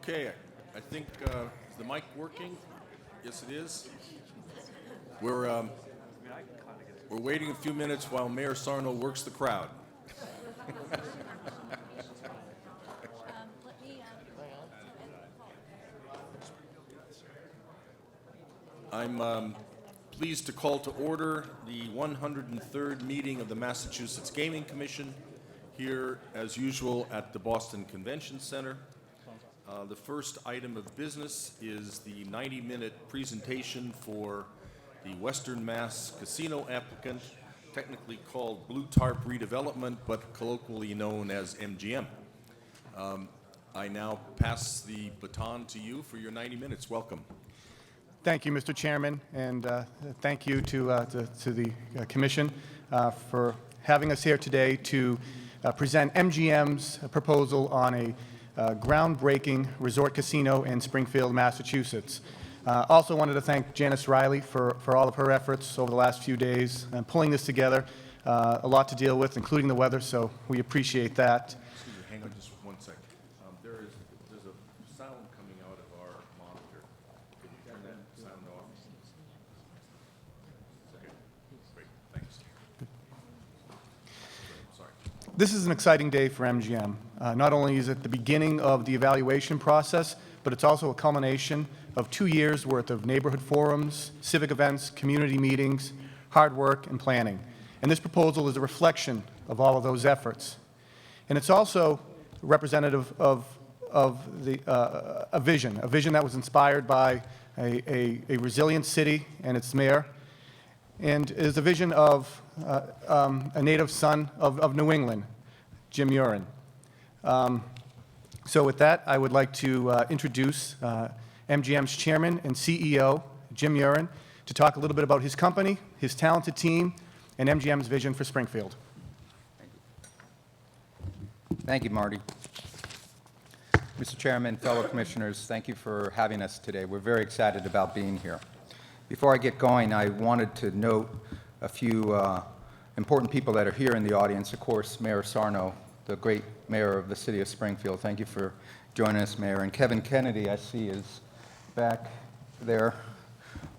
Okay, I think, is the mic working? Yes, it is. We're waiting a few minutes while Mayor Sarno works the crowd. I'm pleased to call to order the 103rd meeting of the Massachusetts Gaming Commission here, as usual, at the Boston Convention Center. The first item of business is the 90-minute presentation for the Western Mass Casino applicant, technically called Blue Tarp Redevelopment, but colloquially known as MGM. I now pass the baton to you for your 90 minutes. Welcome. Thank you, Mr. Chairman, and thank you to the Commission for having us here today to present MGM's proposal on a groundbreaking resort casino in Springfield, Massachusetts. Also wanted to thank Janice Riley for all of her efforts over the last few days and pulling this together. A lot to deal with, including the weather, so we appreciate that. Excuse me, hang on just 1 second. There's a sound coming out of our monitor. Can you turn that sound off? Okay, great, thanks. Sorry. This is an exciting day for MGM. Not only is it the beginning of the evaluation process, but it's also a culmination of 2 years' worth of neighborhood forums, civic events, community meetings, hard work, and planning. And this proposal is a reflection of all of those efforts. And it's also representative of a vision that was inspired by a resilient city and its mayor, and is a vision of a native son of New England, Jim MURREN. So with that, I would like to introduce MGM's chairman and CEO, Jim MURREN, to talk a little bit about his company, his talented team, and MGM's vision for Springfield. Thank you, Marty. Mr. Chairman, fellow commissioners, thank you for having us today. We're very excited about being here. Before I get going, I wanted to note a few important people that are here in the audience. Of course, Mayor Sarno, the great mayor of the city of Springfield. Thank you for joining us, Mayor. And Kevin Kennedy, I see, is back there,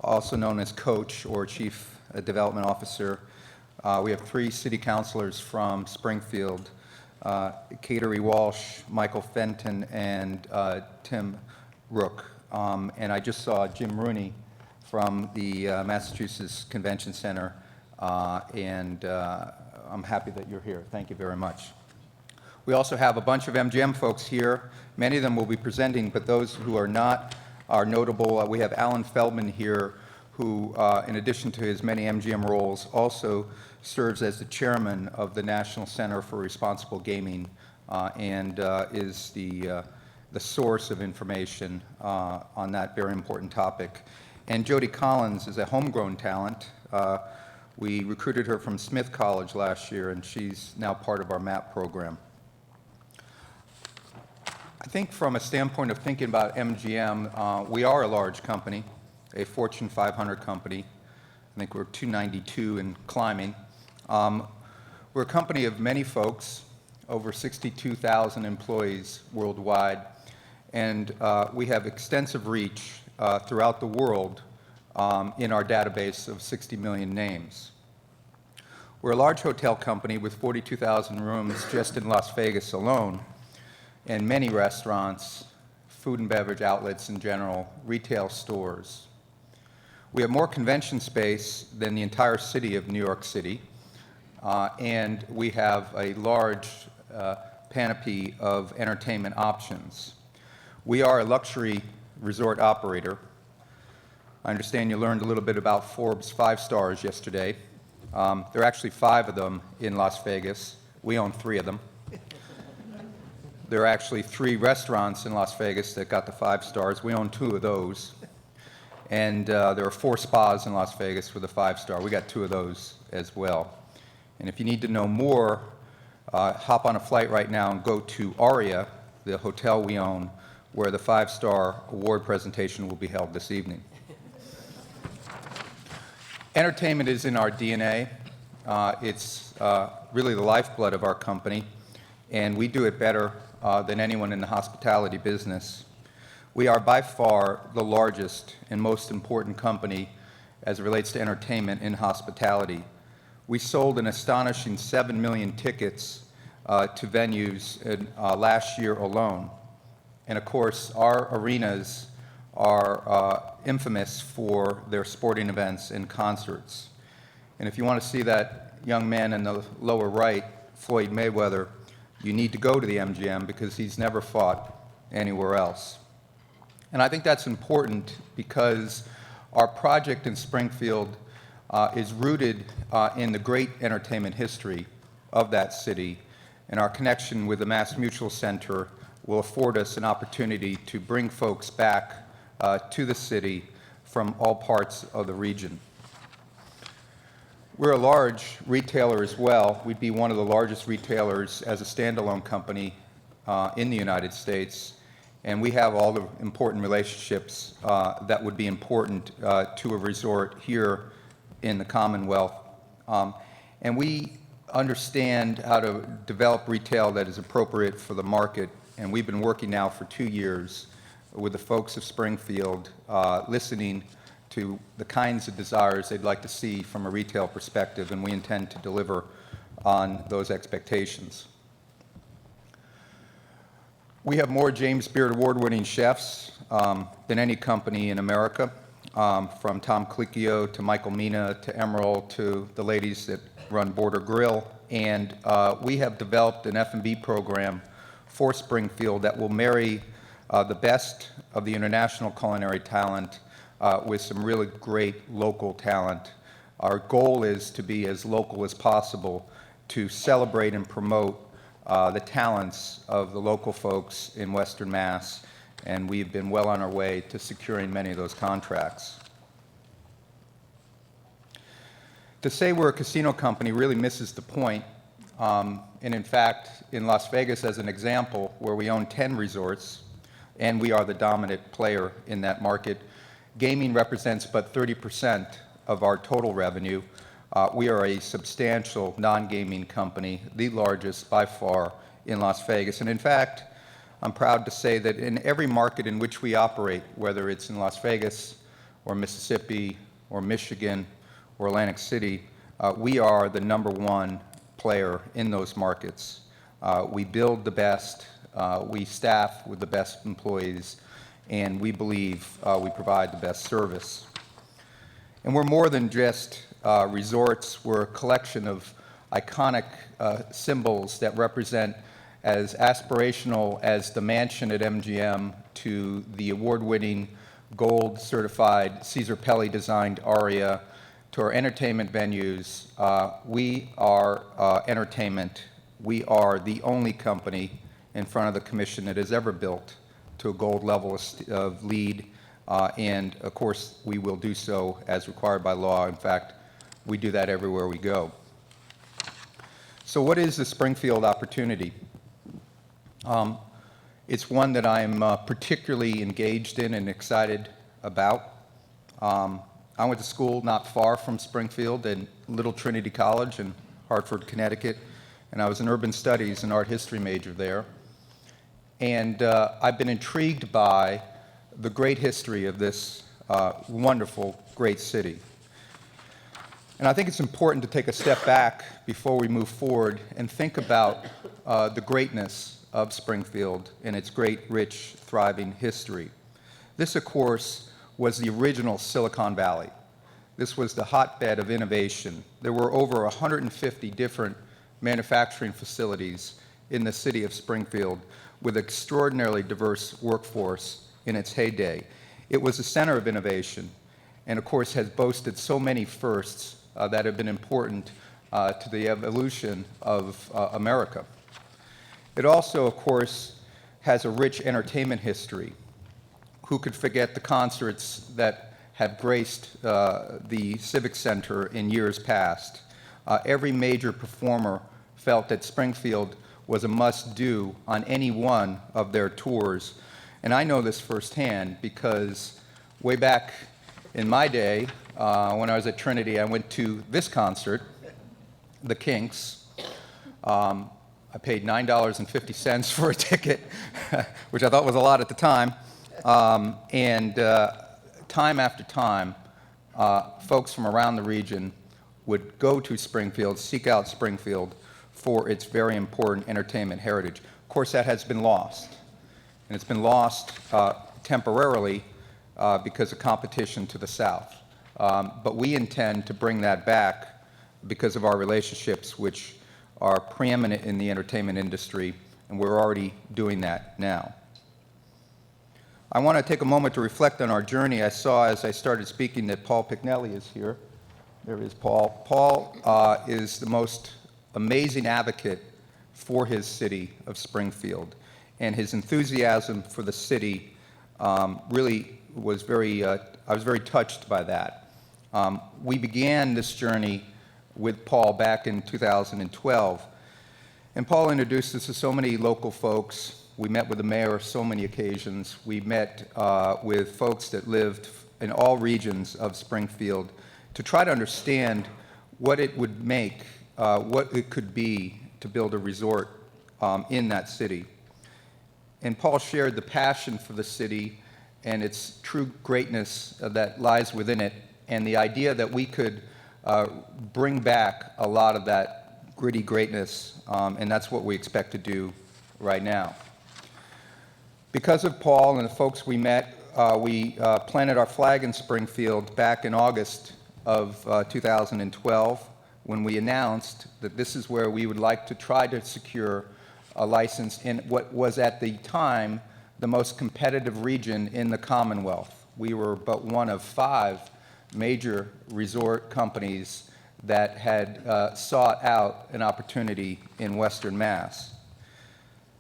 also known as Coach or Chief Development Officer. We have 3 city councilors from Springfield, Cateri Walsh, Michael Fenton, and Tim Rook. And I just saw Jim Rooney from the Massachusetts Convention Center, and I'm happy that you're here. Thank you very much. We also have a bunch of MGM folks here. Many of them will be presenting, but those who are not are notable. We have Alan Feldman here, who, in addition to his many MGM roles, also serves as the chairman of the National Center for Responsible Gaming and is the source of information on that very important topic. And Jody Collins is a homegrown talent. We recruited her from Smith College last year, and she's now part of our MAP program. I think from a standpoint of thinking about MGM, we are a large company, a Fortune 500 company. I think we're 292 and climbing. We're a company of many folks, over 62,000 employees worldwide, and we have extensive reach throughout the world in our database of 60 million names. We're a large hotel company with 42,000 rooms just in Las Vegas alone, and many restaurants, food and beverage outlets in general, retail stores. We have more convention space than the entire city of New York City, and we have a large panoply of entertainment options. We are a luxury resort operator. I understand you learned a little bit about Forbes 5 stars yesterday. There are actually 5 of them in Las Vegas. We own 3 of them. There are actually 3 restaurants in Las Vegas that got the 5 stars. We own 2 of those. And there are 4 spas in Las Vegas with a 5-star. We got 2 of those as well. And if you need to know more, hop on a flight right now and go to Aria, the hotel we own, where the 5-star award presentation will be held this evening. Entertainment is in our DNA. It's really the lifeblood of our company, and we do it better than anyone in the hospitality business. We are by far the largest and most important company as it relates to entertainment in hospitality. We sold an astonishing 7 million tickets to venues last year alone. And of course, our arenas are infamous for their sporting events and concerts. And if you want to see that young man in the lower right, Floyd Mayweather, you need to go to the MGM because he's never fought anywhere else. And I think that's important because our project in Springfield is rooted in the great entertainment history of that city, and our connection with the Mass Mutual Center will afford us an opportunity to bring folks back to the city from all parts of the region. We're a large retailer as well. We'd be one of the largest retailers as a standalone company in the United States, and we have all the important relationships that would be important to a resort here in the Commonwealth. And we understand how to develop retail that is appropriate for the market, and we've been working now for 2 years with the folks of Springfield, listening to the kinds of desires they'd like to see from a retail perspective, and we intend to deliver on those expectations. We have more James Beard award-winning chefs than any company in America, from Tom Colicchio to Michael Mina to Emerald to the ladies that run Border Grill. And we have developed an F&B program for Springfield that will marry the best of the international culinary talent with some really great local talent. Our goal is to be as local as possible to celebrate and promote the talents of the local folks in Western Mass, and we've been well on our way to securing many of those contracts. To say we're a casino company really misses the point. And in fact, in Las Vegas, as an example, where we own 10 resorts, and we are the dominant player in that market, gaming represents but 30% of our total revenue. We are a substantial non-gaming company, the largest by far in Las Vegas. And in fact, I'm proud to say that in every market in which we operate, whether it's in Las Vegas or Mississippi or Michigan or Atlantic City, we are the #1 player in those markets. We build the best, we staff with the best employees, and we believe we provide the best service. And we're more than just resorts. We're a collection of iconic symbols that represent as aspirational as the mansion at MGM to the award-winning gold-certified Caesar Pelli-designed Aria to our entertainment venues. We are entertainment. We are the only company in front of the commission that has ever built to a gold level of LEED, and of course we will do so as required by law. In fact, we do that everywhere we go. So what is the Springfield opportunity? It's one that I'm particularly engaged in and excited about. I went to school not far from Springfield in Little Trinity College in Hartford, Connecticut, and I was an urban studies and art history major there. And I've been intrigued by the great history of this wonderful, great city. And I think it's important to take a step back before we move forward and think about the greatness of Springfield and its great, rich, thriving history. This, of course, was the original Silicon Valley. This was the hotbed of innovation. There were over 150 different manufacturing facilities in the city of Springfield with extraordinarily diverse workforce in its heyday. It was a center of innovation and, of course, has boasted so many firsts that have been important to the evolution of America. It also, of course, has a rich entertainment history. Who could forget the concerts that have graced the Civic Center in years past? Every major performer felt that Springfield was a must-do on any one of their tours. And I know this firsthand because way back in my day, when I was at Trinity, I went to this concert, the Kinks. I paid $9.50 for a ticket, which I thought was a lot at the time. And time after time, folks from around the region would go to Springfield, seek out Springfield for its very important entertainment heritage. Of course, that has been lost. And it's been lost temporarily because of competition to the south. But we intend to bring that back because of our relationships, which are preeminent in the entertainment industry, and we're already doing that now. I want to take a moment to reflect on our journey. I saw as I started speaking that Paul Pignelli is here. There is Paul. Paul is the most amazing advocate for his city of Springfield, and his enthusiasm for the city really was I was very touched by that. We began this journey with Paul back in 2012, and Paul introduced us to so many local folks. We met with the mayor on so many occasions. We met with folks that lived in all regions of Springfield to try to understand what it would make, what it could be to build a resort in that city. And Paul shared the passion for the city and its true greatness that lies within it, and the idea that we could bring back a lot of that gritty greatness, and that's what we expect to do right now. Because of Paul and the folks we met, we planted our flag in Springfield back in August of 2012 when we announced that this is where we would like to try to secure a license in what was at the time the most competitive region in the Commonwealth. We were but one of 5 major resort companies that had sought out an opportunity in Western Mass.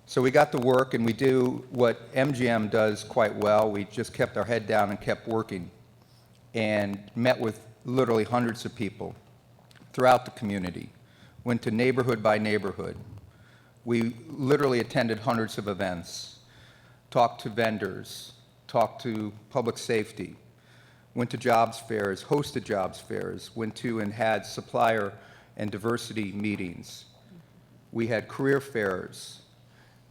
So we got to work, and we do what MGM does quite well. We just kept our head down and kept working and met with literally hundreds of people throughout the community, went to neighborhood by neighborhood. We literally attended hundreds of events, talked to vendors, talked to public safety, went to jobs fairs, hosted jobs fairs, went to and had supplier and diversity meetings. We had career fairs.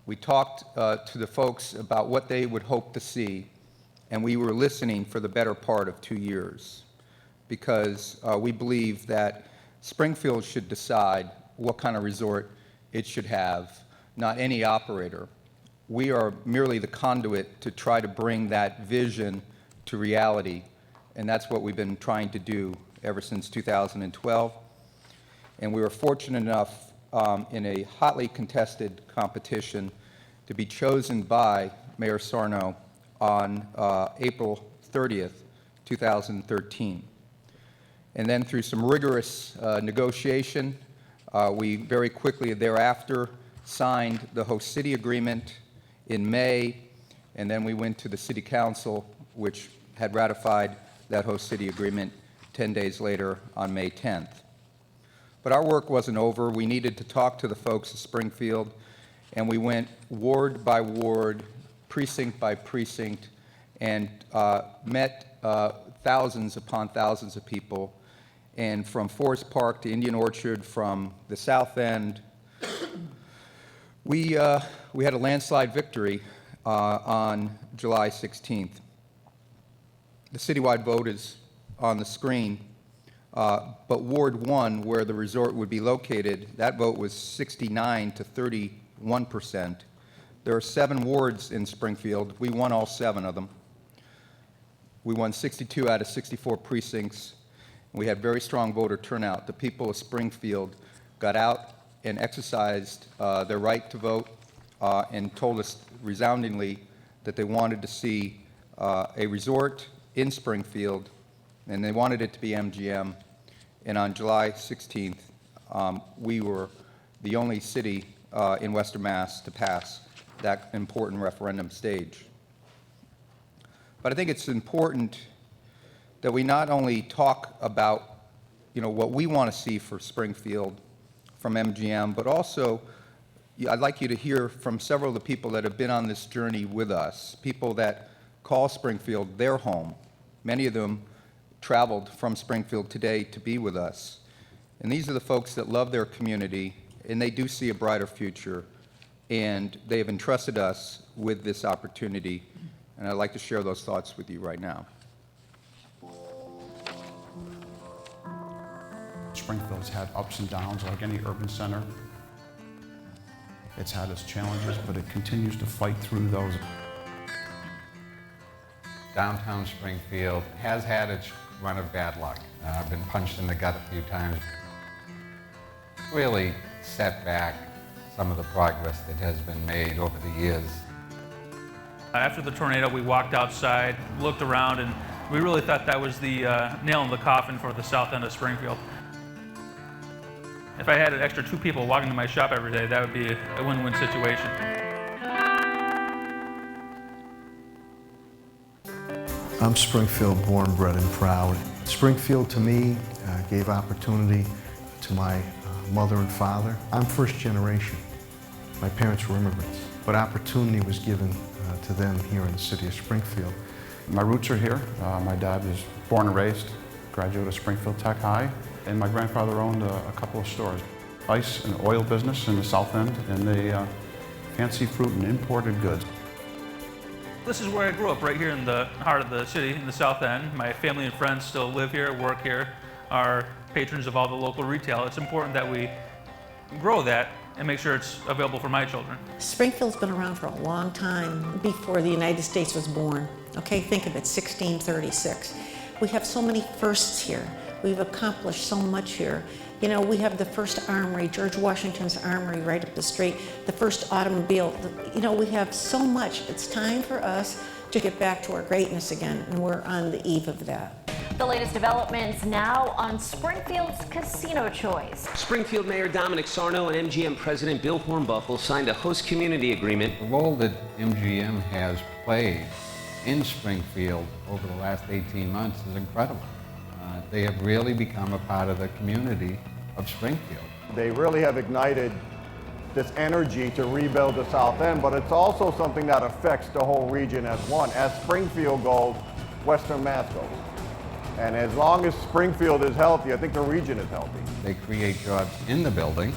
We talked to the folks about what they would hope to see, and we were listening for the better part of 2 years because we believe that Springfield should decide what kind of resort it should have, not any operator. We are merely the conduit to try to bring that vision to reality, and that's what we've been trying to do ever since 2012. And we were fortunate enough in a hotly contested competition to be chosen by Mayor Sarno on April 30th, 2013. And then through some rigorous negotiation, we very quickly thereafter signed the host city agreement in May, and then we went to the city council, which had ratified that host city agreement 10 days later on May 10th. But our work wasn't over. We needed to talk to the folks of Springfield, and we went ward by ward, precinct by precinct, and met thousands upon thousands of people. And from Forest Park to Indian Orchard, from the South End, we had a landslide victory on July 16th. The citywide vote is on the screen. But Ward 1, where the resort would be located, that vote was 69 to 31%. There are 7 wards in Springfield. We won all 7 of them. We won 62 out of 64 precincts. We had very strong voter turnout. The people of Springfield got out and exercised their right to vote and told us resoundingly that they wanted to see a resort in Springfield, and they wanted it to be MGM. And on July 16th, we were the only city in Western Mass to pass that important referendum stage. But I think it's important that we not only talk about, what we want to see for Springfield from MGM, but also I'd like you to hear from several of the people that have been on this journey with us, people that call Springfield their home. Many of them traveled from Springfield today to be with us. And these are the folks that love their community, and they do see a brighter future, and they have entrusted us with this opportunity and I'd like to share those thoughts with you right now. Springfield's had ups and downs like any urban center. It's had its challenges, but it continues to fight through those. Downtown Springfield has had its run of bad luck. I've been punched in the gut a few times. Really set back some of the progress that has been made over the years. After the tornado, we walked outside, looked around, and we really thought that was the nail in the coffin for the south end of Springfield. If I had an extra 2 people walking to my shop every day, that would be a win-win situation. I'm Springfield born, bred, and proud. Springfield to me gave opportunity to my mother and father. I'm first generation. My parents were immigrants, but opportunity was given to them here in the city of Springfield. My roots are here. My dad was born and raised, graduate of Springfield Tech High, and my grandfather owned a couple of stores. Ice and oil business in the South End, and the fancy fruit and imported goods. This is where I grew up, right here in the heart of the city, in the south end. My family and friends still live here, work here, are patrons of all the local retail. It's important that we grow that and make sure it's available for my children. Springfield's been around for a long time, before the United States was born. Okay, think of it, 1636. We have so many firsts here. We've accomplished so much here. You know, we have the first armory, George Washington's armory right up the street, the first automobile. You know, we have so much. It's time for us to get back to our greatness again, and we're on the eve of that. The latest developments now on Springfield's casino choice. Springfield Mayor Dominic Sarno and MGM President Bill Hornbuckle signed a host community agreement. The role that MGM has played in Springfield over the last 18 months is incredible. They have really become a part of the community of Springfield. They really have ignited this energy to rebuild the South End, but it's also something that affects the whole region as one. As Springfield goes, Western Mass goes. And as long as Springfield is healthy, I think the region is healthy. They create jobs in the building,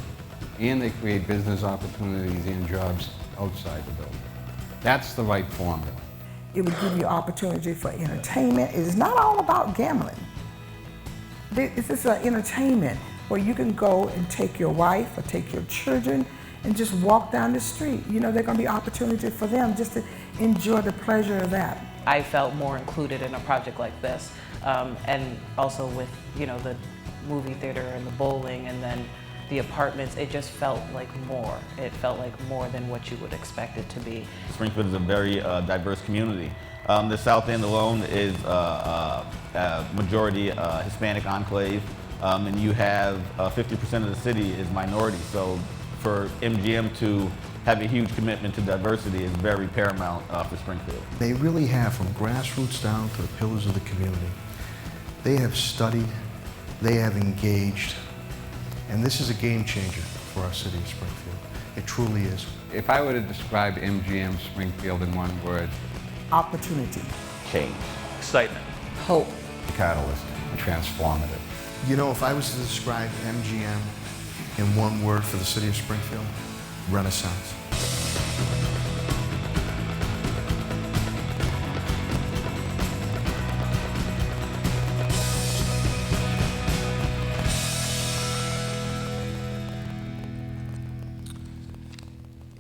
and they create business opportunities and jobs outside the building. That's the right formula. It would give you opportunity for entertainment. It is not all about gambling. This is an entertainment where you can go and take your wife or take your children and just walk down the street. You know, there's going to be opportunity for them just to enjoy the pleasure of that. I felt more included in a project like this, and also with, you know, the movie theater and the bowling and then the apartments. It just felt like more. It felt like more than what you would expect it to be. Springfield is a very diverse community. The South End alone is a majority Hispanic enclave, and you have 50% of the city is minority. So for MGM to have a huge commitment to diversity is very paramount for Springfield. They really have, from grassroots down to the pillars of the community. They have studied, they have engaged, and this is a game changer for our city of Springfield. It truly is. If I were to describe MGM Springfield in one word: Opportunity. Change. Excitement. Hope. Catalyst. Transformative. You know, if I was to describe MGM in one word for the city of Springfield, Renaissance.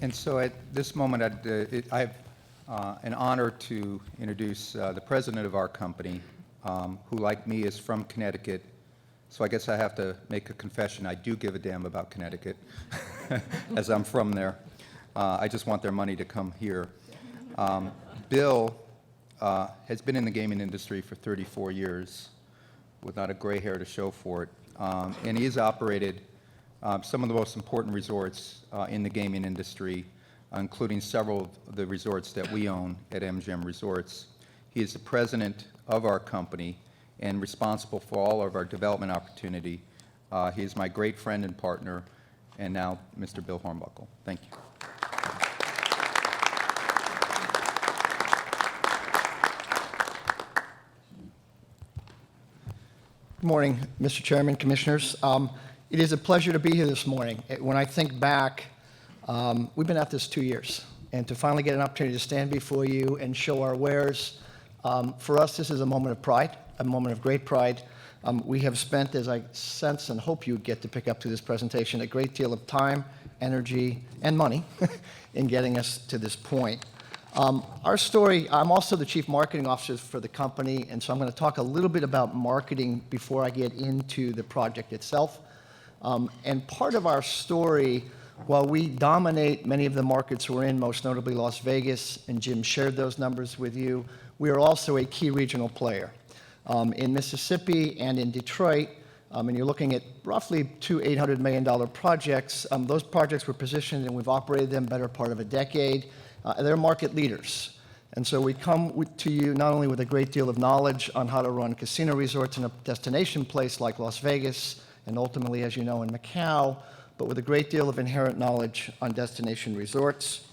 And so at this moment, I have an honor to introduce the president of our company, who, like me, is from Connecticut. So I guess I have to make a confession. I do give a damn about Connecticut, as I'm from there. I just want their money to come here. Bill has been in the gaming industry for 34 years, without a gray hair to show for it. And he has operated some of the most important resorts in the gaming industry, including several of the resorts that we own at MGM Resorts. He is the president of our company and responsible for all of our development opportunity. He is my great friend and partner, and now Mr. Bill Hornbuckle. Thank you. Good morning, Mr. Chairman, Commissioners. It is a pleasure to be here this morning. When I think back, we've been at this 2 years. and to finally get an opportunity to stand before you and show our wares. For us, this is a moment of pride, a moment of great pride. We have spent, as I sense and hope you get to pick up through this presentation, a great deal of time, energy, and money in getting us to this point. Our story, I'm also the Chief Marketing Officer for the company, and so I'm going to talk a little bit about marketing before I get into the project itself. And part of our story, while we dominate many of the markets we're in, most notably Las Vegas, and Jim shared those numbers with you, we are also a key regional player. In Mississippi and in Detroit, and you're looking at roughly two $800 million projects. Those projects were positioned, and we've operated them better part of a decade. They're market leaders. And so we come to you not only with a great deal of knowledge on how to run casino resorts in a destination place like Las Vegas, and ultimately, as you know, in Macau, but with a great deal of inherent knowledge on destination resorts.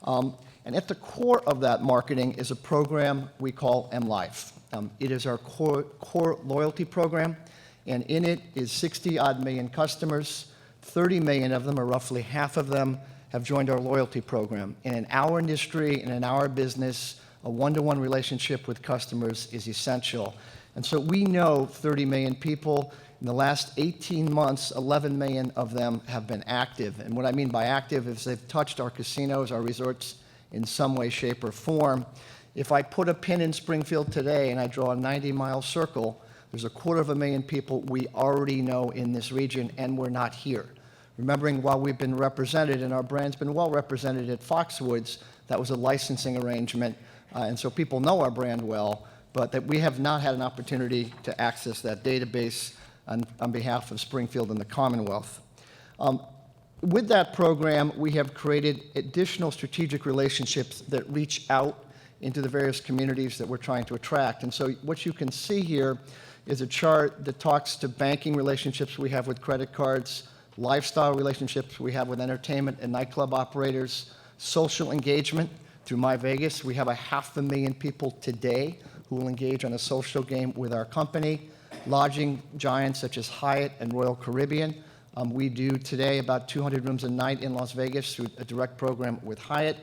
And at the core of that marketing is a program we call MLive. It is our core loyalty program, and in it is 60-odd million customers. 30 million of them, or roughly half of them, have joined our loyalty program. And in our industry and in our business, a one-to-one relationship with customers is essential. And so we know 30 million people. In the last 18 months, 11 million of them have been active. And what I mean by active is they've touched our casinos, our resorts, in some way, shape, or form. If I put a pin in Springfield today and I draw a 90-mile circle, there's 250,000 people we already know in this region, and we're not here. Remembering, while we've been represented and our brand's been well represented at Foxwoods, that was a licensing arrangement, and so people know our brand well, but that we have not had an opportunity to access that database on behalf of Springfield and the Commonwealth. With that program, we have created additional strategic relationships that reach out into the various communities that we're trying to attract. And so what you can see here is a chart that talks to banking relationships we have with credit cards, lifestyle relationships we have with entertainment and nightclub operators, social engagement through MyVegas. We have 500,000 people today who will engage on a social game with our company. Lodging giants such as Hyatt and Royal Caribbean. We do today about 200 rooms a night in Las Vegas through a direct program with Hyatt.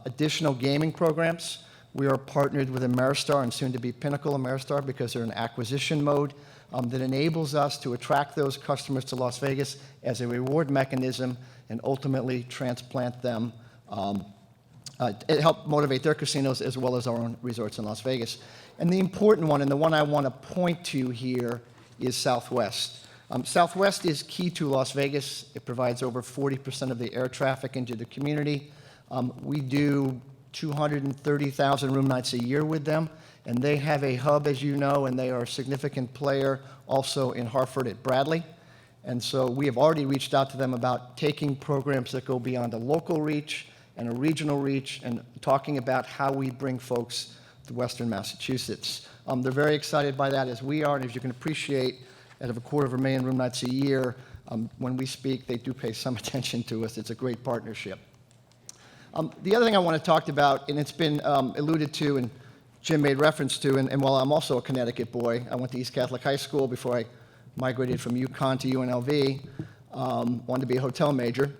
Additional gaming programs. We are partnered with Ameristar and soon to be Pinnacle Ameristar because they're in acquisition mode that enables us to attract those customers to Las Vegas as a reward mechanism and ultimately transplant them, help motivate their casinos as well as our own resorts in Las Vegas. And the important one, and the one I want to point to here, is Southwest. Southwest is key to Las Vegas. It provides over 40% of the air traffic into the community. We do 230,000 room nights a year with them, and they have a hub, as you know, and they are a significant player also in Hartford at Bradley. And so we have already reached out to them about taking programs that go beyond a local reach and a regional reach and talking about how we bring folks to Western Massachusetts. They're very excited by that, as we are, and as you can appreciate, out of 250,000 room nights a year, when we speak, they do pay some attention to us. It's a great partnership. The other thing I want to talk about, and it's been alluded to and Jim made reference to, and while I'm also a Connecticut boy, I went to East Catholic High School before I migrated from UConn to UNLV, wanted to be a hotel major.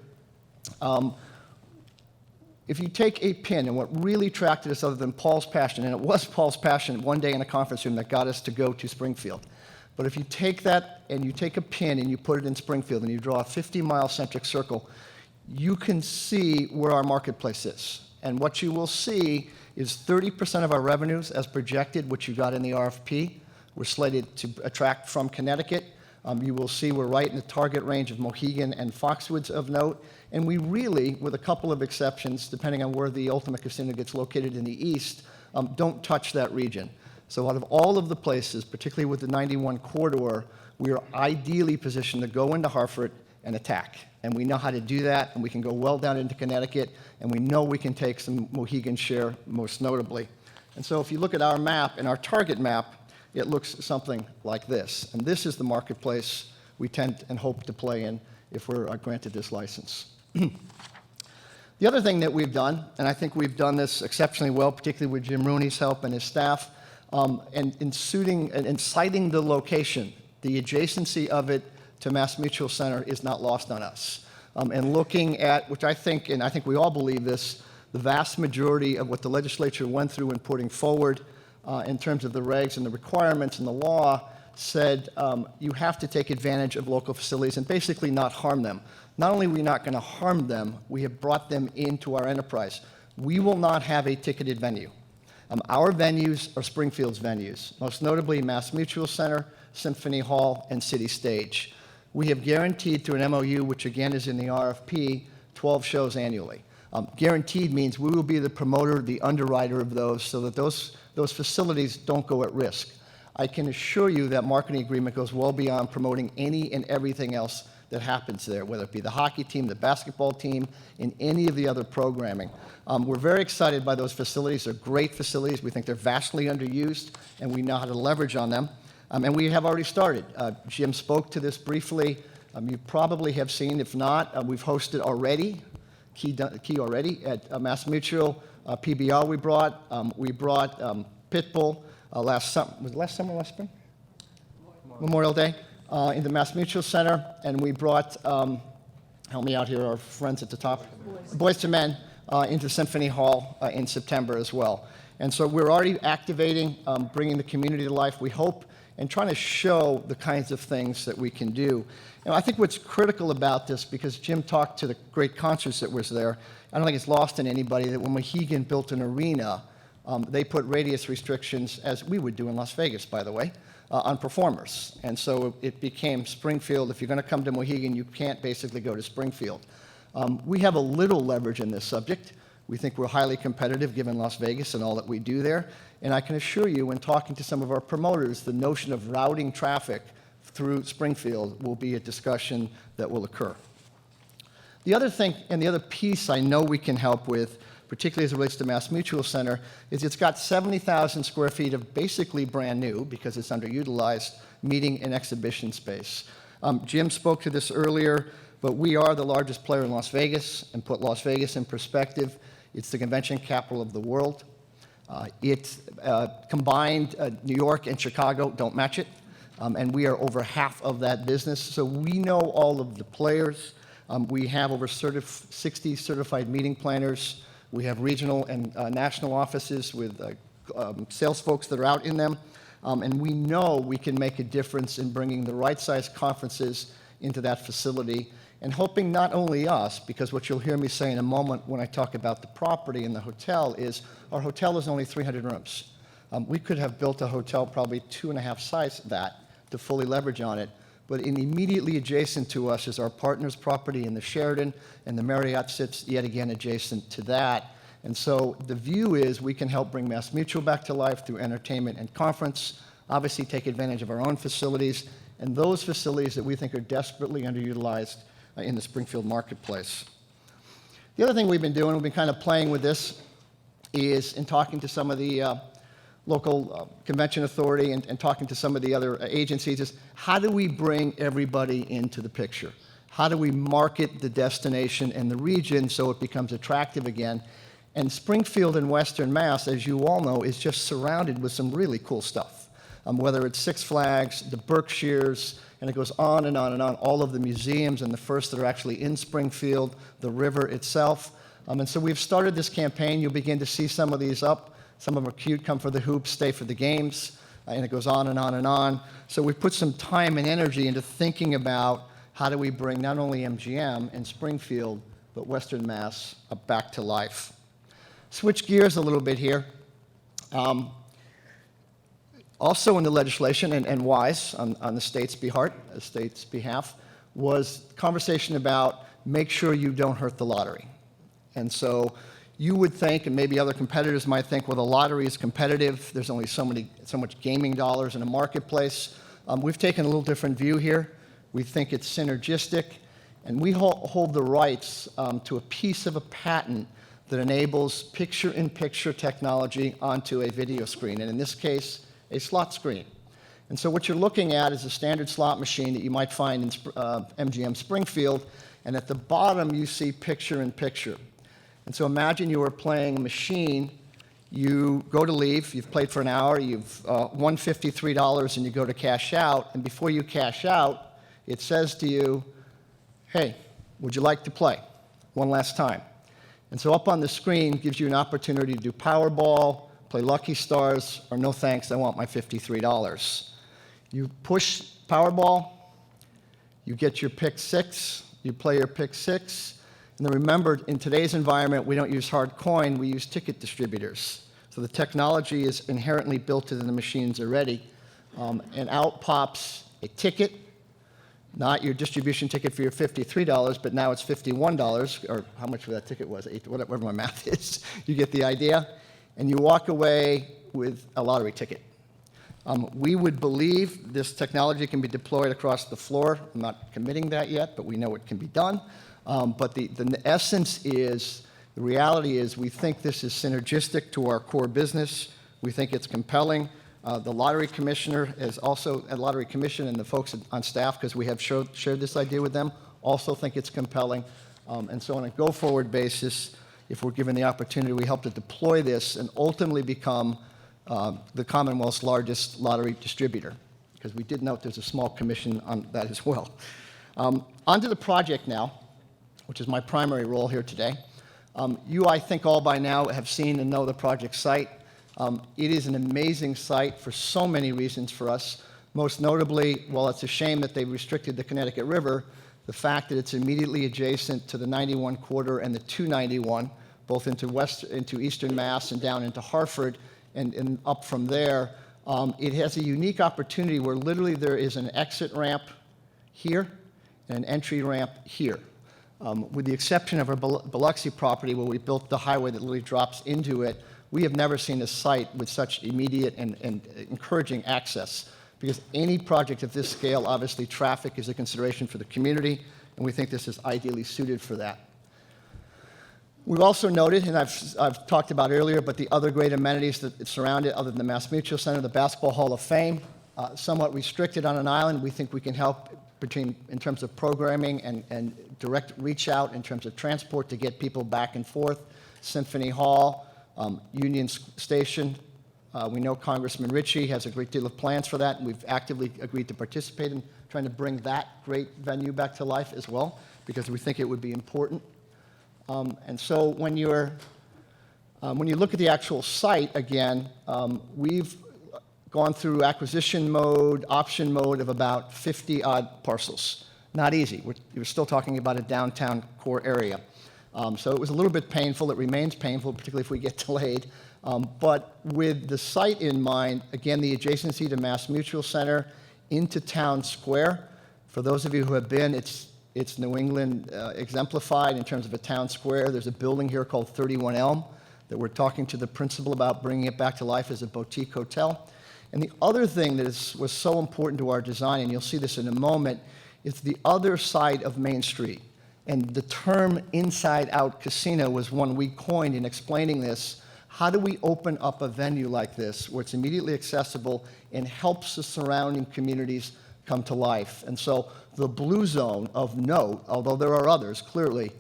If you take a pin, and what really attracted us other than Paul's passion, and it was Paul's passion one day in a conference room that got us to go to Springfield. But if you take that and you take a pin and you put it in Springfield and you draw a 50-mile centric circle, you can see where our marketplace is. And what you will see is 30% of our revenues as projected, which you got in the RFP, we're slated to attract from Connecticut. You will see we're right in the target range of Mohegan and Foxwoods of note. And we really, with a couple of exceptions, depending on where the ultimate casino gets located in the east, don't touch that region. So out of all of the places, particularly with the 91 corridor, we are ideally positioned to go into Hartford and attack. And we know how to do that, and we can go well down into Connecticut, and we know we can take some Mohegan share, most notably. And so if you look at our map and our target map, it looks something like this. And this is the marketplace we tend and hope to play in if we're granted this license. The other thing that we've done, and I think we've done this exceptionally well, particularly with Jim Rooney's help and his staff, and in citing the location, the adjacency of it to Mass Mutual Center is not lost on us. And looking at, which I think, and I think we all believe this, the The vast majority of what the legislature went through in putting forward in terms of the regs and the requirements and the law said you have to take advantage of local facilities and basically not harm them. Not only are we not going to harm them, we have brought them into our enterprise. We will not have a ticketed venue. Our venues are Springfield's venues, most notably Mass Mutual Center, Symphony Hall, and City Stage. We have guaranteed through an MOU, which again is in the RFP, 12 shows annually. Guaranteed means we will be the promoter, the underwriter of those, so that those facilities don't go at risk. I can assure you that marketing agreement goes well beyond promoting any and everything else that happens there, whether it be the hockey team, the basketball team, and any of the other programming. We're very excited by those facilities. They're great facilities. We think they're vastly underused, and we know how to leverage on them. And we have already started. Jim spoke to this briefly. You probably have seen, if not, we've hosted already, Key already, at Mass Mutual. PBR we brought. Pitbull last summer, was it last summer, last spring? Memorial Day. In the Mass Mutual Center, and we brought, help me out here, our friends at the top, Boys to Men into Symphony Hall in September as well. And so we're already activating, bringing the community to life, we hope, and trying to show the kinds of things that we can do. And I think what's critical about this, because Jim talked to the great concerts that was there, I don't think it's lost on anybody that when Mohegan built an arena, they put radius restrictions, as we would do in Las Vegas, by the way, on performers. And so it became Springfield. If you're going to come to Mohegan, you can't basically go to Springfield. We have a little leverage in this subject. We think we're highly competitive given Las Vegas and all that we do there. And I can assure you, when talking to some of our promoters, the notion of routing traffic through Springfield will be a discussion that will occur. The other thing, and the other piece I know we can help with, particularly as it relates to Mass Mutual Center, is it's got 70,000 square feet of basically brand new, because it's underutilized, meeting and exhibition space. Jim spoke to this earlier, but we are the largest player in Las Vegas, and put Las Vegas in perspective, it's the convention capital of the world. It's combined, New York and Chicago don't match it, and we are over half of that business, so we know all of the players. We have over 60 certified meeting planners. We have regional and national offices with sales folks that are out in them. And we know we can make a difference in bringing the right size conferences into that facility, and hoping not only us, because what you'll hear me say in a moment when I talk about the property and the hotel is, our hotel is only 300 rooms. We could have built a hotel probably 2.5 size that to fully leverage on it. But immediately adjacent to us is our partner's property in the Sheraton, and the Marriott sits yet again adjacent to that. And so the view is we can help bring Mass Mutual back to life through entertainment and conference, obviously take advantage of our own facilities, and those facilities that we think are desperately underutilized in the Springfield marketplace. The other thing we've been doing, we've been kind of playing with this, is in talking to some of the local convention authority and talking to some of the other agencies, is how do we bring everybody into the picture? How do we market the destination and the region so it becomes attractive again? And Springfield and Western Mass, as you all know, is just surrounded with some really cool stuff. Whether it's Six Flags, the Berkshires, and it goes on and on and on, all of the museums and the first that are actually in Springfield, the river itself. And so we've started this campaign. You'll begin to see some of these up. Some of them are cute, come for the hoops, stay for the games, and it goes on and on and on. So we've put some time and energy into thinking about how do we bring not only MGM and Springfield, but Western Mass back to life. Switch gears a little bit here. Also in the legislation, and wise on the state's behalf, was conversation about make sure you don't hurt the lottery. And so you would think, and maybe other competitors might think, well, the lottery is competitive. There's only so much gaming dollars in a marketplace. We've taken a little different view here. We think it's synergistic, and we hold the rights to a piece of a patent that enables picture-in-picture technology onto a video screen, and in this case, a slot screen. And so what you're looking at is a standard slot machine that you might find in MGM Springfield, and at the bottom you see picture-in-picture. And so imagine you are playing a machine, you go to leave, you've played for an hour, you've won $53, and you go to cash out, and before you cash out, it says to you, hey, would you like to play one last time? And so up on the screen gives you an opportunity to do Powerball, play Lucky Stars, or no thanks, I want my $53. You push Powerball, you get your pick 6, you play your pick 6, and then remember, in today's environment, we don't use hard coin, we use ticket distributors. So the technology is inherently built into the machines already, and out pops a ticket, not your distribution ticket for your $53, but now it's $51, or how much that ticket was, whatever my math is. You get the idea. And you walk away with a lottery ticket. We would believe this technology can be deployed across the floor. I'm not committing that yet, but we know it can be done. But the essence is, the reality is, we think this is synergistic to our core business. We think it's compelling. The lottery commissioner is also, a lottery commission and the folks on staff, because we have shared this idea with them, also think it's compelling. And so on a go-forward basis, if we're given the opportunity, we help to deploy this and ultimately become the Commonwealth's largest lottery distributor, because we did note there's a small commission on that as well. Onto the project now, which is my primary role here today. You, I think, all by now have seen and know the project site. It is an amazing site for so many reasons for us. Most notably, while it's a shame that they restricted the Connecticut River, the fact that it's immediately adjacent to the 91 Quarter and the 291, both into Eastern Mass and down into Hartford and up from there, it has a unique opportunity where literally there is an exit ramp here and an entry ramp here. With the exception of our Biloxi property where we built the highway that literally drops into it, we have never seen a site with such immediate and encouraging access. Because any project of this scale, obviously traffic is a consideration for the community, and we think this is ideally suited for that. We've also noted, and I've talked about earlier, but the other great amenities that surround it, other than the Mass Mutual Center, the Basketball Hall of Fame, somewhat restricted on an island. We think we can help in terms of programming and direct reach out in terms of transport to get people back and forth. Symphony Hall, Union Station. We know Congressman Ritchie has a great deal of plans for that, and we've actively agreed to participate in trying to bring that great venue back to life as well, because we think it would be important. And so when you look at the actual site, again, we've gone through acquisition mode, option mode of about 50-odd parcels. Not easy. We're still talking about a downtown core area. So it was a little bit painful. It remains painful, particularly if we get delayed. But with the site in mind, again, the adjacency to Mass Mutual Center into Town Square. For those of you who have been, it's New England exemplified in terms of a town square. There's a building here called 31 Elm that we're talking to the principal about bringing it back to life as a boutique hotel. And the other thing that was so important to our design, and you'll see this in a moment, is the other side of Main Street. And the term inside-out casino was one we coined in explaining this. How do we open up a venue like this where it's immediately accessible and helps the surrounding communities come to life? And so the blue zone of note, although there are others, clearly,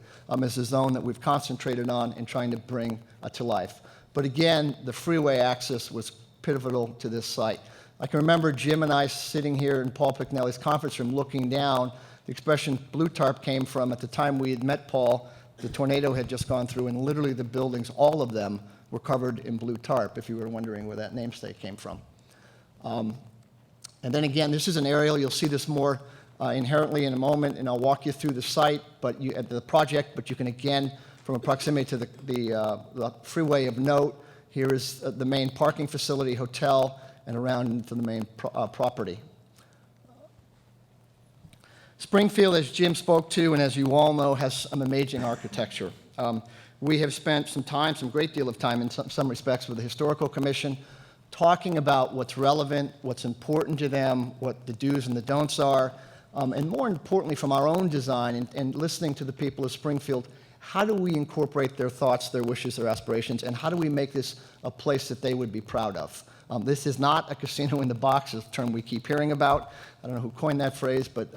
is a zone that we've concentrated on in trying to bring to life. But again, the freeway access was pivotal to this site. I can remember Jim and I sitting here in Paul Picknelly's conference room looking down. The expression blue tarp came from, at the time we had met Paul, the tornado had just gone through, and literally the buildings, all of them, were covered in blue tarp, if you were wondering where that namesake came from. And then again, this is an aerial. You'll see this more inherently in a moment, and I'll walk you through the site, at the project, but you can, again, from a proximity to the freeway of note, here is the main parking facility, hotel, and around to the main property. Springfield, as Jim spoke to, and as you all know, has some amazing architecture. We have spent some great deal of time in some respects with the Historical Commission, talking about what's relevant, what's important to them, what the do's and the don'ts are, and more importantly, from our own design and listening to the people of Springfield, how do we incorporate their thoughts, their wishes, their aspirations, and how do we make this a place that they would be proud of? This is not a casino in the box, a term we keep hearing about. I don't know who coined that phrase, but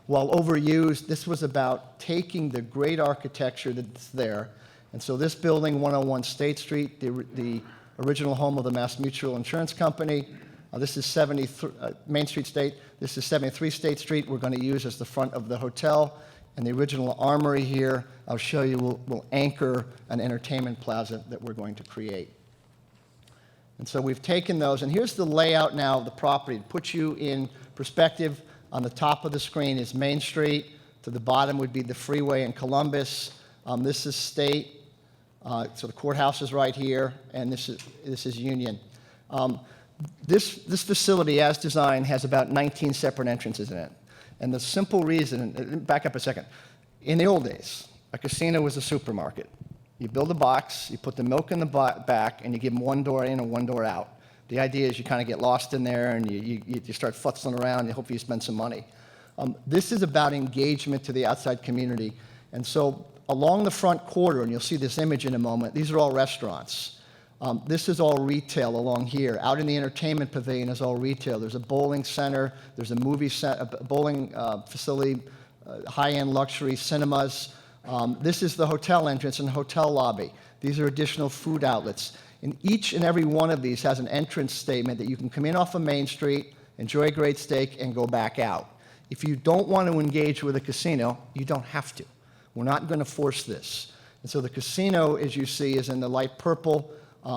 while overused, this was about taking the great architecture that's there. And so this building, 101 State Street, the original home of the Mass Mutual Insurance Company, this is Main Street State. This is 73 State Street. We're going to use as the front of the hotel. And the original Armory here, I'll show you, will anchor an entertainment plaza that we're going to create. And so we've taken those, and here's the layout now of the property. To put you in perspective, on the top of the screen is Main Street. To the bottom would be the freeway in Columbus. This is State. So the courthouse is right here, and this is Union. This facility, as designed, has about 19 separate entrances in it. And the simple reason, back up a second, in the old days, a casino was a supermarket. You build a box, you put the milk in the back, and you give them one door in and one door out. The idea is you kind of get lost in there, and you start futzling around, and hopefully you spend some money. This is about engagement to the outside community. And so along the front quarter, and you'll see this image in a moment, these are all restaurants. This is all retail along here. Out in the entertainment pavilion is all retail. There's a bowling center, there's a movie center, a bowling facility, high-end luxury cinemas. This is the hotel entrance and hotel lobby. These are additional food outlets. And each and every one of these has an entrance statement that you can come in off of Main Street, enjoy a great steak, and go back out. If you don't want to engage with a casino, you don't have to. We're not going to force this. And so the casino, as you see, is in the light purple.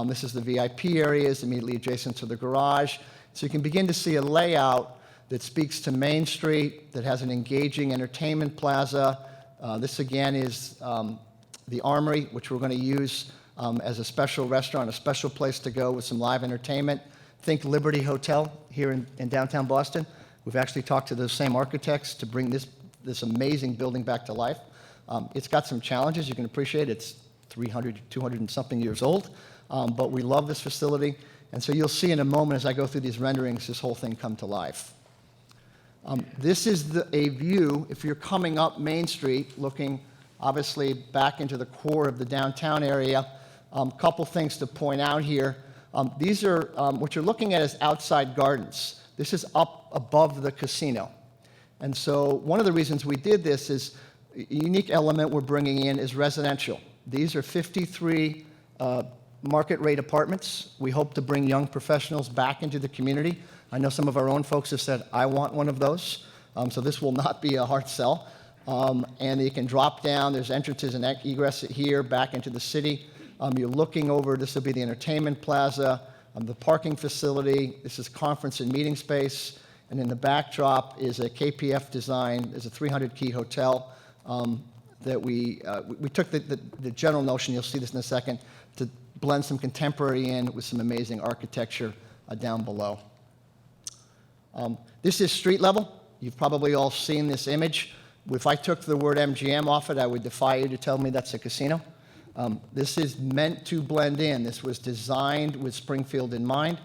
This is the VIP areas immediately adjacent to the garage. So you can begin to see a layout that speaks to Main Street, that has an engaging entertainment plaza. This again is the Armory, which we're going to use as a special restaurant, a special place to go with some live entertainment. Think Liberty Hotel here in downtown Boston. We've actually talked to those same architects to bring this amazing building back to life. It's got some challenges, you can appreciate. It's 300, 200 and something years old, but we love this facility. And so you'll see in a moment as I go through these renderings, this whole thing come to life. This is a view, if you're coming up Main Street, looking obviously back into the core of the downtown area. Couple things to point out here. These are, what you're looking at is outside gardens. This is up above the casino. And so one of the reasons we did this is a unique element we're bringing in is residential. These are 53 market rate apartments. We hope to bring young professionals back into the community. I know some of our own folks have said, I want one of those. So this will not be a hard sell. And you can drop down. There's entrances and egress here back into the city. You're looking over, this will be the entertainment plaza, the parking facility. This is conference and meeting space. And in the backdrop is a KPF design. There's a 300-key hotel that we took the general notion, you'll see this in a second, to blend some contemporary in with some amazing architecture down below. This is street level. You've probably all seen this image. If I took the word MGM off it, I would defy you to tell me that's a casino. This is meant to blend in. This was designed with Springfield in mind.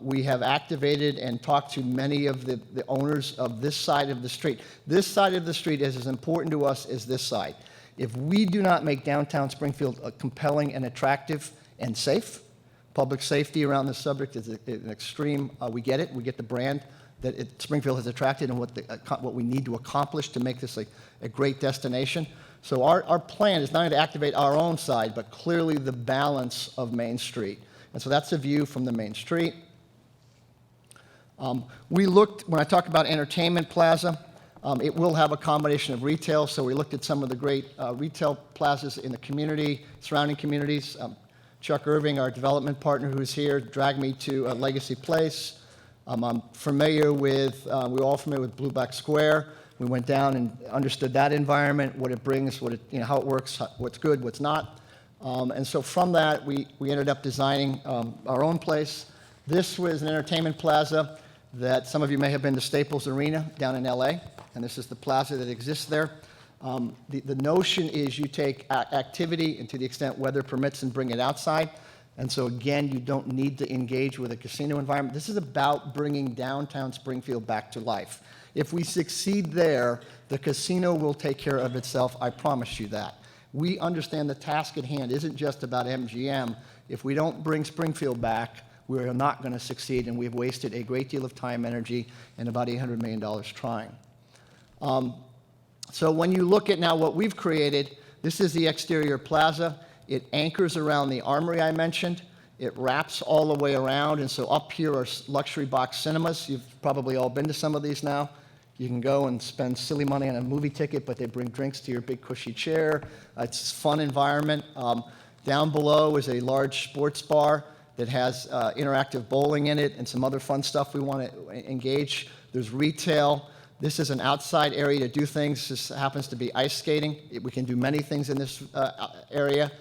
We have activated and talked to many of the owners of this side of the street. This side of the street is as important to us as this side. If we do not make downtown Springfield compelling and attractive and safe, public safety around this subject is an extreme. We get it. We get the brand that Springfield has attracted and what we need to accomplish to make this a great destination. So our plan is not only to activate our own side, but clearly the balance of Main Street. And so that's a view from the Main Street. We looked, when I talk about entertainment plaza, it will have a combination of retail, so we looked at some of the great retail plazas in the community, surrounding communities. Chuck Irving, our development partner who's here, dragged me to Legacy Place. I'm familiar with, we're all familiar with Blueback Square. We went down and understood that environment, what it brings, how it works, what's good, what's not. And so from that, we ended up designing our own place. This was an entertainment plaza that some of you may have been to Staples Arena down in LA, and this is the plaza that exists there. The notion is you take activity, and to the extent weather permits, and bring it outside. And so again, you don't need to engage with a casino environment. This is about bringing downtown Springfield back to life. If we succeed there, the casino will take care of itself, I promise you that. We understand the task at hand isn't just about MGM. If we don't bring Springfield back, we're not going to succeed, and we've wasted a great deal of time, energy, and about $800 million trying. So when you look at now what we've created, this is the exterior plaza. It anchors around the Armory I mentioned. It wraps all the way around, and so up here are luxury box cinemas. You've probably all been to some of these now. You can go and spend silly money on a movie ticket, but they bring drinks to your big cushy chair. It's a fun environment. Down below is a large sports bar that has interactive bowling in it and some other fun stuff we want to engage. There's retail. This is an outside area to do things. This happens to be ice skating. We can do many things in this area.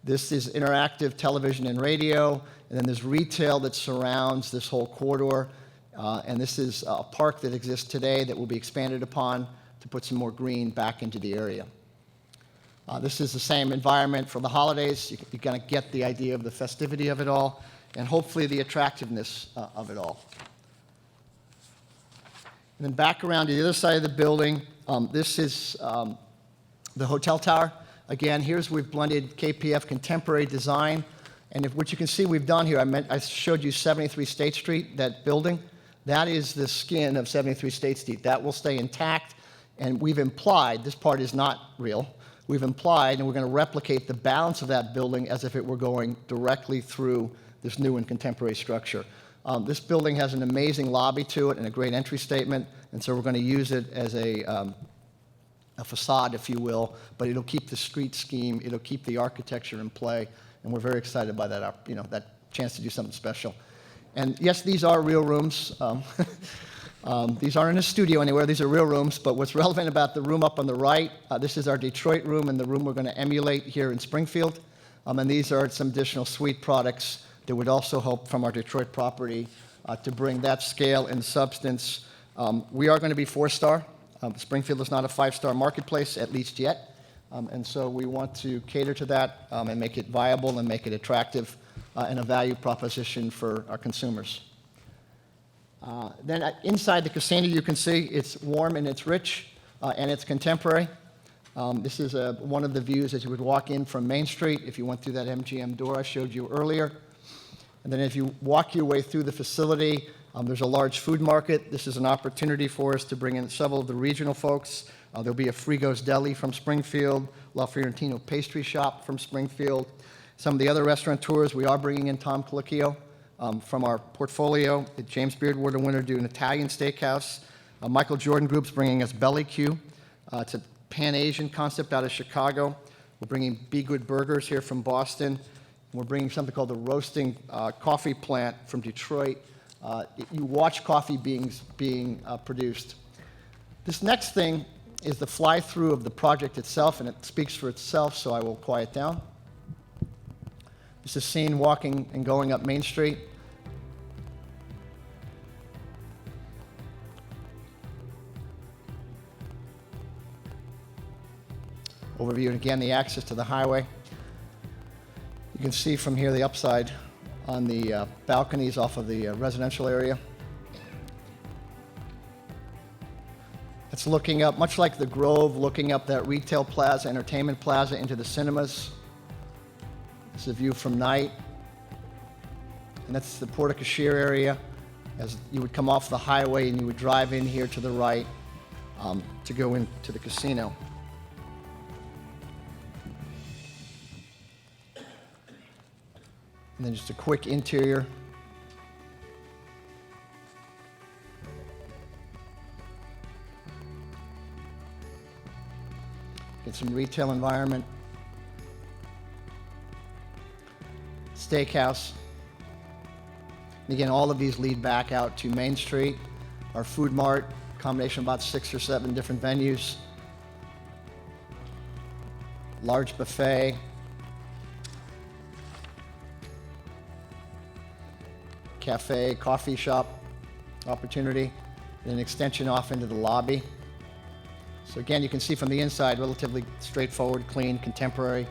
This is interactive television and radio. And then there's retail that surrounds this whole corridor. And this is a park that exists today that will be expanded upon to put some more green back into the area. This is the same environment for the holidays. You're going to get the idea of the festivity of it all and hopefully the attractiveness of it all. And then back around to the other side of the building, this is the hotel tower. Again, here's we've blended KPF contemporary design. And what you can see we've done here, I showed you 73 State Street, that building. That is the skin of 73 State Street. That will stay intact. And we've implied, this part is not real, we've implied, and we're going to replicate the balance of that building as if it were going directly through this new and contemporary structure. This building has an amazing lobby to it and a great entry statement, and so we're going to use it as a facade, if you will, but it'll keep the street scheme, it'll keep the architecture in play, and we're very excited by that, that chance to do something special. And yes, these are real rooms. These aren't in a studio anywhere, these are real rooms, but what's relevant about the room up on the right, this is our Detroit room and the room we're going to emulate here in Springfield. And these are some additional suite products that would also help from our Detroit property to bring that scale and substance. We are going to be 4-star. Springfield is not a 5-star marketplace, at least yet. And so we want to cater to that and make it viable and make it attractive and a value proposition for our consumers. Then inside the casino, you can see it's warm and it's rich and it's contemporary. This is one of the views as you would walk in from Main Street if you went through that MGM door I showed you earlier. And then if you walk your way through the facility, there's a large food market. This is an opportunity for us to bring in several of the regional folks. There'll be a Frigo's Deli from Springfield, La Fiorentino Pastry Shop from Springfield. Some of the other restaurateurs, we are bringing in Tom Colicchio from our portfolio. The James Beard Award winner doing an Italian steakhouse. Michael Jordan Group's bringing us Belly Q. It's a Pan-Asian concept out of Chicago. We're bringing Be Good Burgers here from Boston. We're bringing something called the Roasting Coffee Plant from Detroit. You watch coffee being produced. This next thing is the fly-through of the project itself, and it speaks for itself, so I will quiet down. This is seen walking and going up Main Street. Overview, and again, the access to the highway. You can see from here the upside on the balconies off of the residential area. It's looking up, much like the Grove, looking up that retail plaza, entertainment plaza into the cinemas. This is a view from night. And that's the Porte Cochere area. As you would come off the highway and you would drive in here to the right to go into the casino. And then just a quick interior. Get some retail environment. Steakhouse. And again, all of these lead back out to Main Street. Our food mart, combination of about 6 or 7 different venues. Large buffet. Cafe, coffee shop opportunity, and an extension off into the lobby. So again, you can see from the inside, relatively straightforward, clean, contemporary,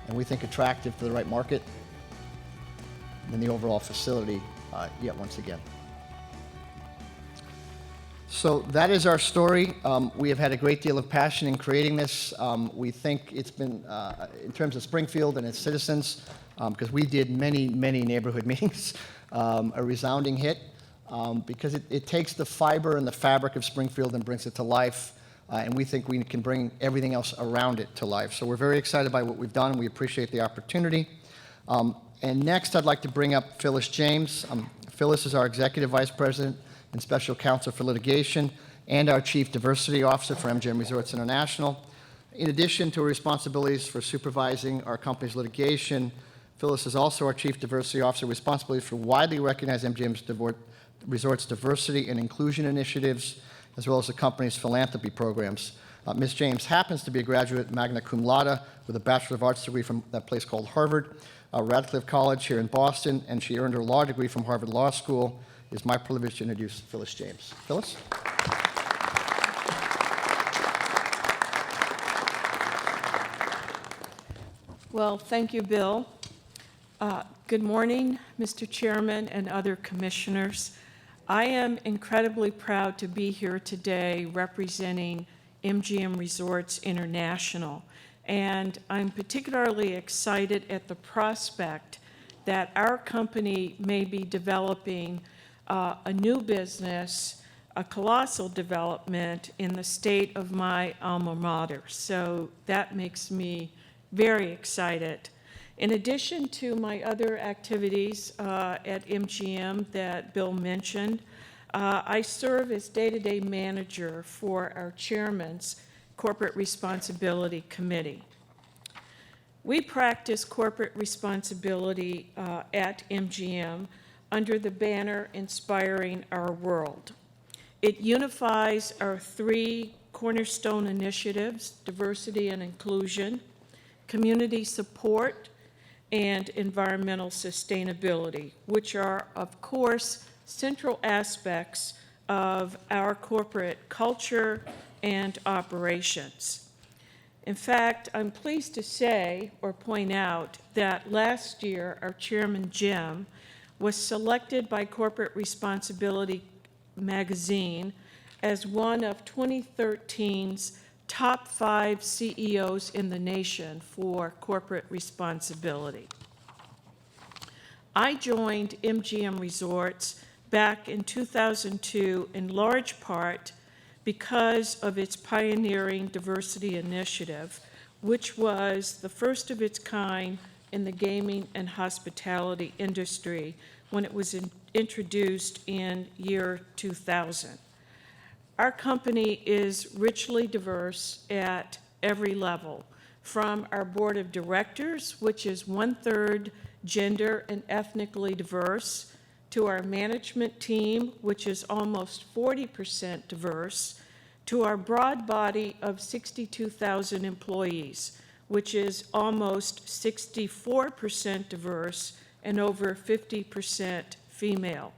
and we think attractive to the right market. And then the overall facility, yet once again. So that is our story. We have had a great deal of passion in creating this. We think it's been, in terms of Springfield and its citizens, because we did many, many neighborhood meetings, a resounding hit, because it takes the fiber and the fabric of Springfield and brings it to life, and we think we can bring everything else around it to life. So we're very excited by what we've done. We appreciate the opportunity. And next, I'd like to bring up Phyllis James. Phyllis is our Executive Vice President and Special Counsel for Litigation, and our Chief Diversity Officer for MGM Resorts International. In addition to her responsibilities for supervising our company's litigation, Phyllis is also our Chief Diversity Officer, responsibilities for widely recognized MGM Resorts diversity and inclusion initiatives, as well as the company's philanthropy programs. Ms. James happens to be a graduate magna cum laude with a Bachelor of Arts degree from that place called Harvard, Radcliffe College here in Boston, and she earned her law degree from Harvard Law School. It is my privilege to introduce Phyllis James. Phyllis? Well, thank you, Bill. Good morning, Mr. Chairman and other commissioners. I am incredibly proud to be here today representing MGM Resorts International, and I'm particularly excited at the prospect that our company may be developing a new business, a colossal development in the state of my alma mater. So that makes me very excited. In addition to my other activities at MGM that Bill mentioned, I serve as day-to-day manager for our chairman's Corporate Responsibility Committee. We practice corporate responsibility at MGM under the banner Inspiring Our World. It unifies our three cornerstone initiatives: diversity and inclusion, community support, and environmental sustainability, which are, of course, central aspects of our corporate culture and operations. In fact, I'm pleased to say or point out that last year, our chairman, Jim, was selected by Corporate Responsibility magazine as one of 2013's top 5 CEOs in the nation for corporate responsibility. I joined MGM Resorts back in 2002 in large part because of its pioneering diversity initiative, which was the first of its kind in the gaming and hospitality industry when it was introduced in year 2000. Our company is richly diverse at every level, from our board of directors, which is 1/3 gender and ethnically diverse, to our management team, which is almost 40% diverse, to our broad body of 62,000 employees, which is almost 64% diverse and over 50% female.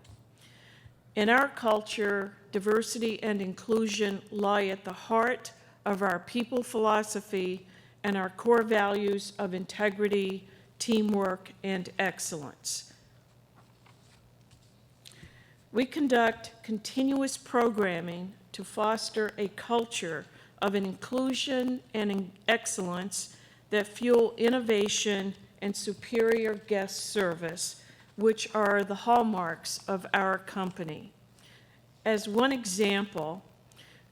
In our culture, diversity and inclusion lie at the heart of our people philosophy and our core values of integrity, teamwork, and excellence. We conduct continuous programming to foster a culture of an inclusion and excellence that fuel innovation and superior guest service, which are the hallmarks of our company. As one example,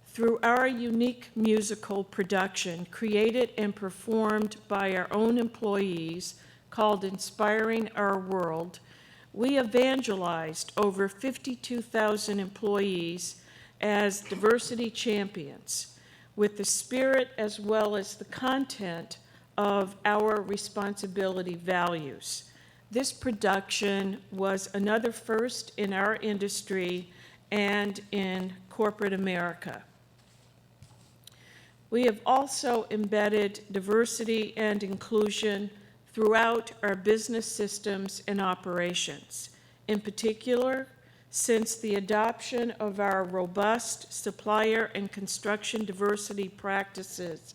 through our unique musical production created and performed by our own employees called Inspiring Our World, we evangelized over 52,000 employees as diversity champions with the spirit as well as the content of our responsibility values. This production was another first in our industry and in corporate America. We have also embedded diversity and inclusion throughout our business systems and operations. In particular, since the adoption of our robust supplier and construction diversity practices,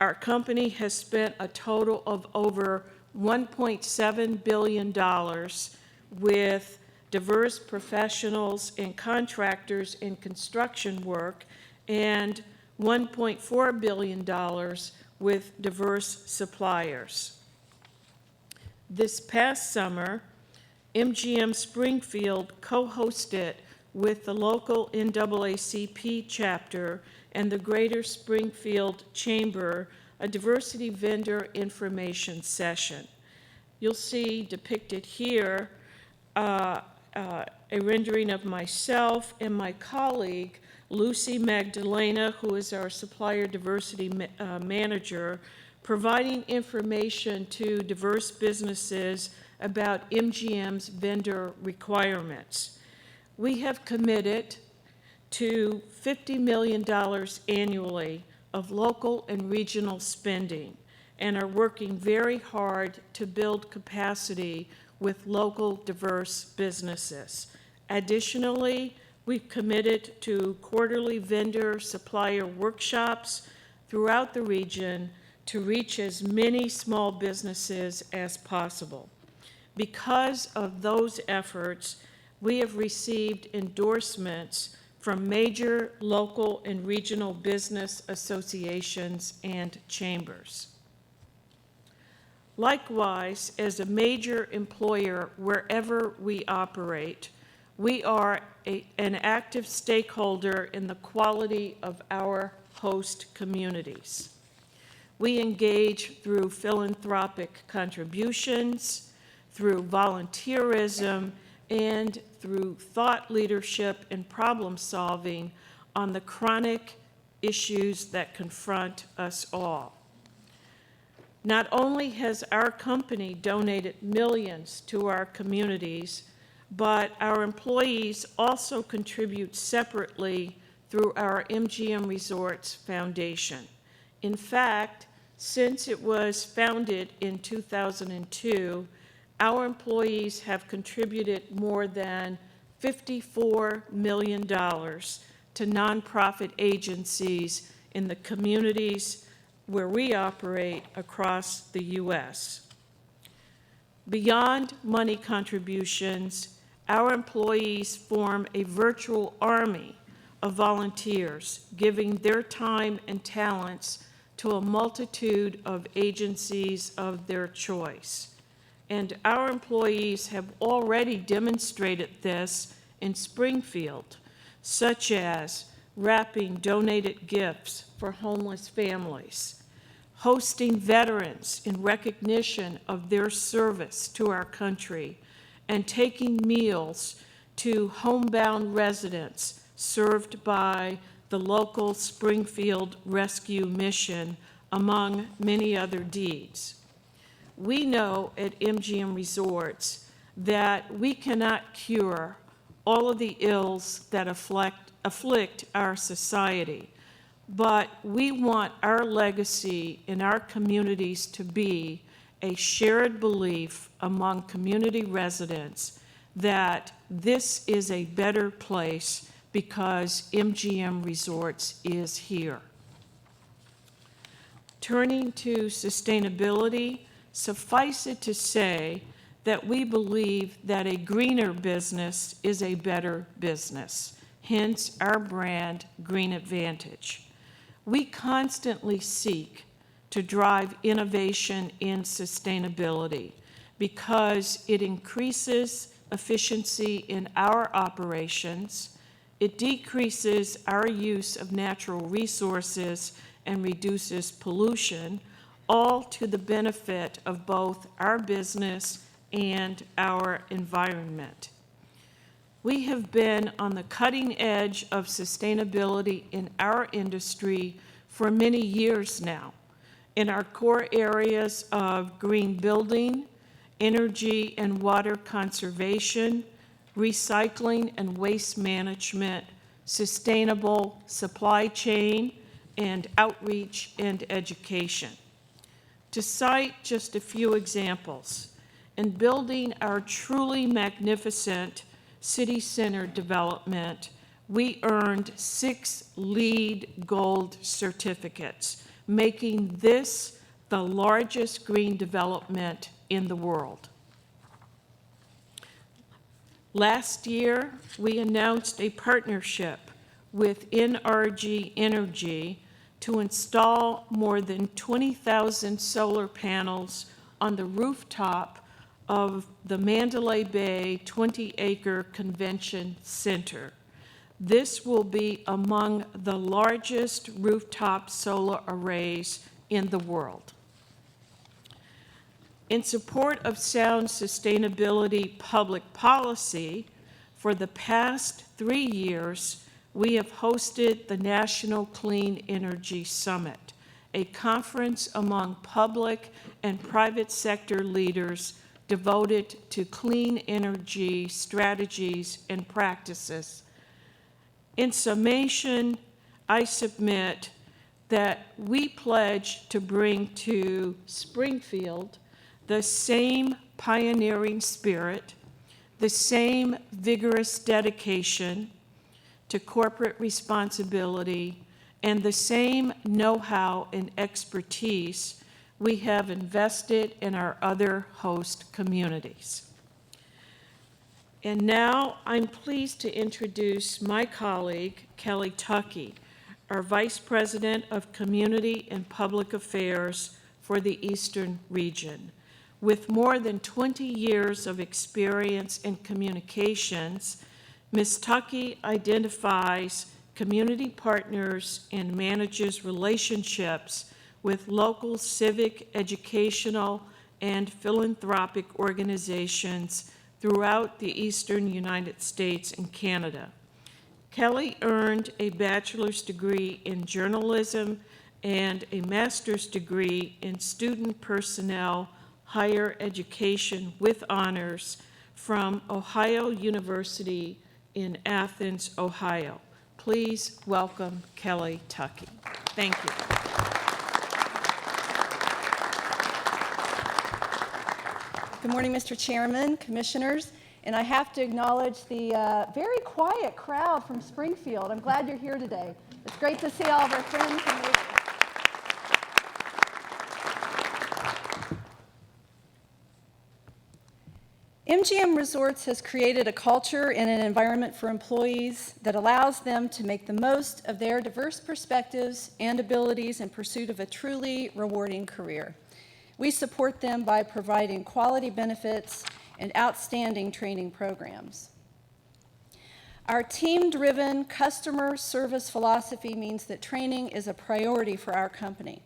our company has spent a total of over $1.7 billion with diverse professionals and contractors in construction work and $1.4 billion with diverse suppliers. This past summer, MGM Springfield co-hosted with the local NAACP chapter and the Greater Springfield Chamber a diversity vendor information session. You'll see depicted here a rendering of myself and my colleague, Lucy Magdalena, who is our Supplier Diversity Manager, providing information to diverse businesses about MGM's vendor requirements. We have committed to $50 million annually of local and regional spending and are working very hard to build capacity with local diverse businesses. Additionally, we've committed to quarterly vendor supplier workshops throughout the region to reach as many small businesses as possible. Because of those efforts, we have received endorsements from major local and regional business associations and chambers. Likewise, as a major employer wherever we operate, we are an active stakeholder in the quality of our host communities. We engage through philanthropic contributions, through volunteerism, and through thought leadership and problem solving on the chronic issues that confront us all. Not only has our company donated millions to our communities, but our employees also contribute separately through our MGM Resorts Foundation. In fact, since it was founded in 2002, our employees have contributed more than $54 million to nonprofit agencies in the communities where we operate across the U.S. Beyond money contributions, our employees form a virtual army of volunteers, giving their time and talents to a multitude of agencies of their choice. And our employees have already demonstrated this in Springfield, such as wrapping donated gifts for homeless families, hosting veterans in recognition of their service to our country, and taking meals to homebound residents served by the local Springfield Rescue Mission, among many other deeds. We know at MGM Resorts that we cannot cure all of the ills that afflict our society, but we want our legacy in our communities to be a shared belief among community residents that this is a better place because MGM Resorts is here. Turning to sustainability, suffice it to say that we believe that a greener business is a better business, hence our brand, Green Advantage. We constantly seek to drive innovation in sustainability because it increases efficiency in our operations, it decreases our use of natural resources and reduces pollution, all to the benefit of both our business and our environment. We have been on the cutting edge of sustainability in our industry for many years now, in our core areas of green building, energy and water conservation, recycling and waste management, sustainable supply chain, and outreach and education. To cite just a few examples, in building our truly magnificent city center development, we earned 6 LEED Gold certificates, making this the largest green development in the world. Last year, we announced a partnership with NRG Energy to install more than 20,000 solar panels on the rooftop of the Mandalay Bay 20-acre convention center. This will be among the largest rooftop solar arrays in the world. In support of sound sustainability public policy, For the past 3 years, we have hosted the National Clean Energy Summit, a conference among public and private sector leaders devoted to clean energy strategies and practices. In summation, I submit that we pledge to bring to Springfield the same pioneering spirit, the same vigorous dedication to corporate responsibility, and the same know-how and expertise we have invested in our other host communities. And now I'm pleased to introduce my colleague, Kelly Tucky, our Vice President of Community and Public Affairs for the Eastern Region. With more than 20 years of experience in communications, Ms. Tucky identifies community partners and manages relationships with local civic, educational, and philanthropic organizations throughout the eastern United States and Canada. Kelly earned a bachelor's degree in journalism and a master's degree in student personnel higher education with honors from Ohio University in Athens, Ohio. Please welcome Kelly Tucky. Thank you. Good morning, Mr. Chairman, Commissioners, and I have to acknowledge the very quiet crowd from Springfield. I'm glad you're here today. It's great to see all of our friends and neighbors. MGM Resorts has created a culture and an environment for employees that allows them to make the most of their diverse perspectives and abilities in pursuit of a truly rewarding career. We support them by providing quality benefits and outstanding training programs. Our team-driven customer service philosophy means that training is a priority for our company.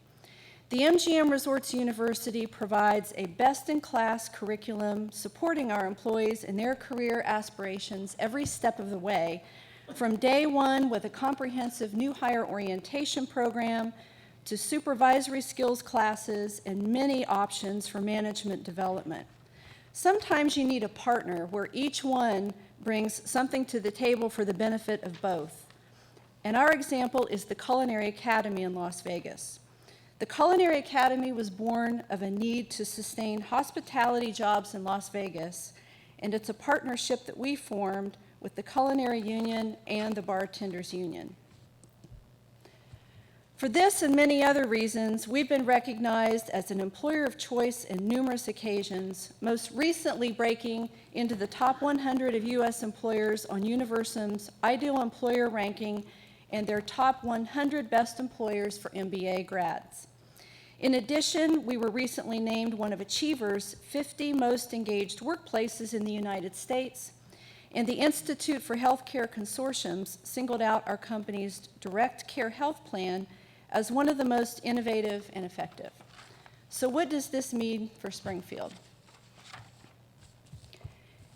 The MGM Resorts University provides a best-in-class curriculum supporting our employees in their career aspirations every step of the way, from day one with a comprehensive new hire orientation program to supervisory skills classes and many options for management development. Sometimes you need a partner where each one brings something to the table for the benefit of both. And our example is the Culinary Academy in Las Vegas. The Culinary Academy was born of a need to sustain hospitality jobs in Las Vegas, and it's a partnership that we formed with the Culinary Union and the Bartenders Union. For this and many other reasons, we've been recognized as an employer of choice in numerous occasions, most recently breaking into the top 100 of U.S. employers on Universum's Ideal Employer ranking and their top 100 best employers for MBA grads. In addition, we were recently named one of Achiever's 50 most engaged workplaces in the United States, and the Institute for Healthcare Consortiums singled out our company's direct care health plan as one of the most innovative and effective. So what does this mean for Springfield?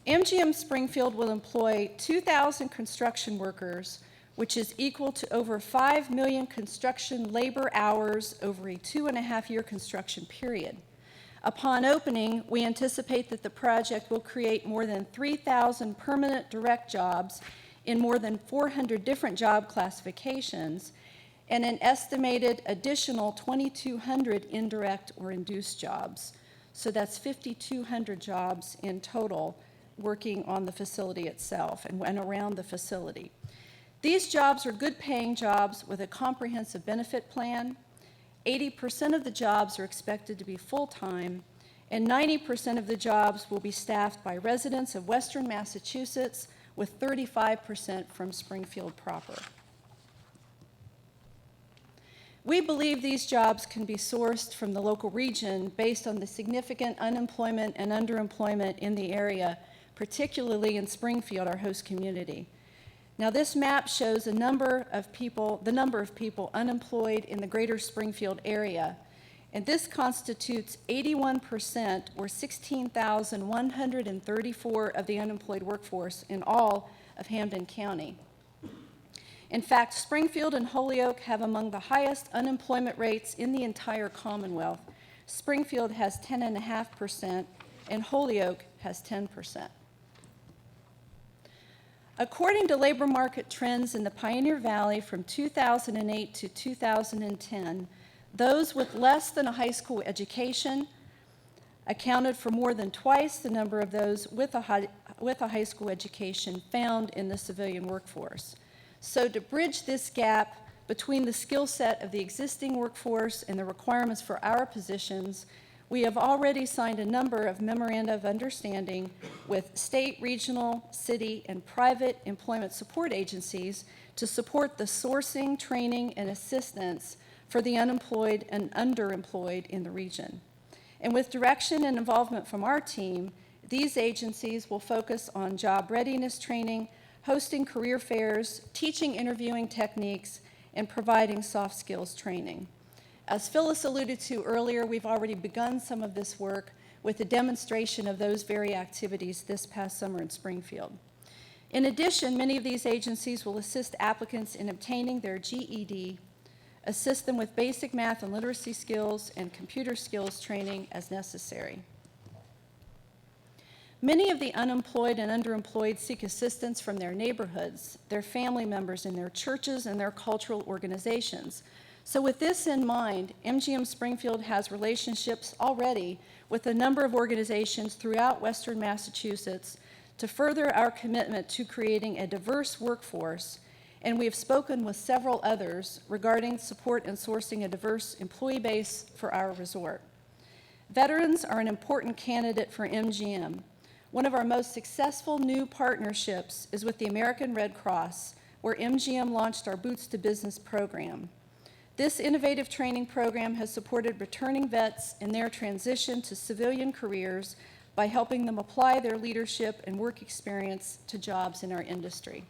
MGM Springfield will employ 2,000 construction workers, which is equal to over 5 million construction labor hours over a 2.5-year construction period. Upon opening, we anticipate that the project will create more than 3,000 permanent direct jobs in more than 400 different job classifications and an estimated additional 2,200 indirect or induced jobs. So that's 5,200 jobs in total working on the facility itself and around the facility. These jobs are good-paying jobs with a comprehensive benefit plan. 80% of the jobs are expected to be full-time, and 90% of the jobs will be staffed by residents of Western Massachusetts, with 35% from Springfield proper. We believe these jobs can be sourced from the local region based on the significant unemployment and underemployment in the area, particularly in Springfield, our host community. Now, this map shows the number of people unemployed in the greater Springfield area, and this constitutes 81%, or 16,134 of the unemployed workforce in all of Hampden County. In fact, Springfield and Holyoke have among the highest unemployment rates in the entire Commonwealth. Springfield has 10.5%, and Holyoke has 10%. According to labor market trends in the Pioneer Valley from 2008 to 2010, those with less than a high school education accounted for more than twice the number of those with a high school education found in the civilian workforce. So to bridge this gap between the skill set of the existing workforce and the requirements for our positions, we have already signed a number of memoranda of understanding with state, regional, city, and private employment support agencies to support the sourcing, training, and assistance for the unemployed and underemployed in the region. And with direction and involvement from our team, these agencies will focus on job readiness training, hosting career fairs, teaching interviewing techniques, and providing soft skills training. As Phyllis alluded to earlier, we've already begun some of this work with a demonstration of those very activities this past summer in Springfield. In addition, many of these agencies will assist applicants in obtaining their GED, assist them with basic math and literacy skills, and computer skills training as necessary. Many of the unemployed and underemployed seek assistance from their neighborhoods, their family members, and their churches and their cultural organizations. So with this in mind, MGM Springfield has relationships already with a number of organizations throughout Western Massachusetts to further our commitment to creating a diverse workforce, and we have spoken with several others regarding support and sourcing a diverse employee base for our resort. Veterans are an important candidate for MGM. One of our most successful new partnerships is with the American Red Cross, where MGM launched our Boots to Business program. This innovative training program has supported returning vets in their transition to civilian careers by helping them apply their leadership and work experience to jobs in our industry.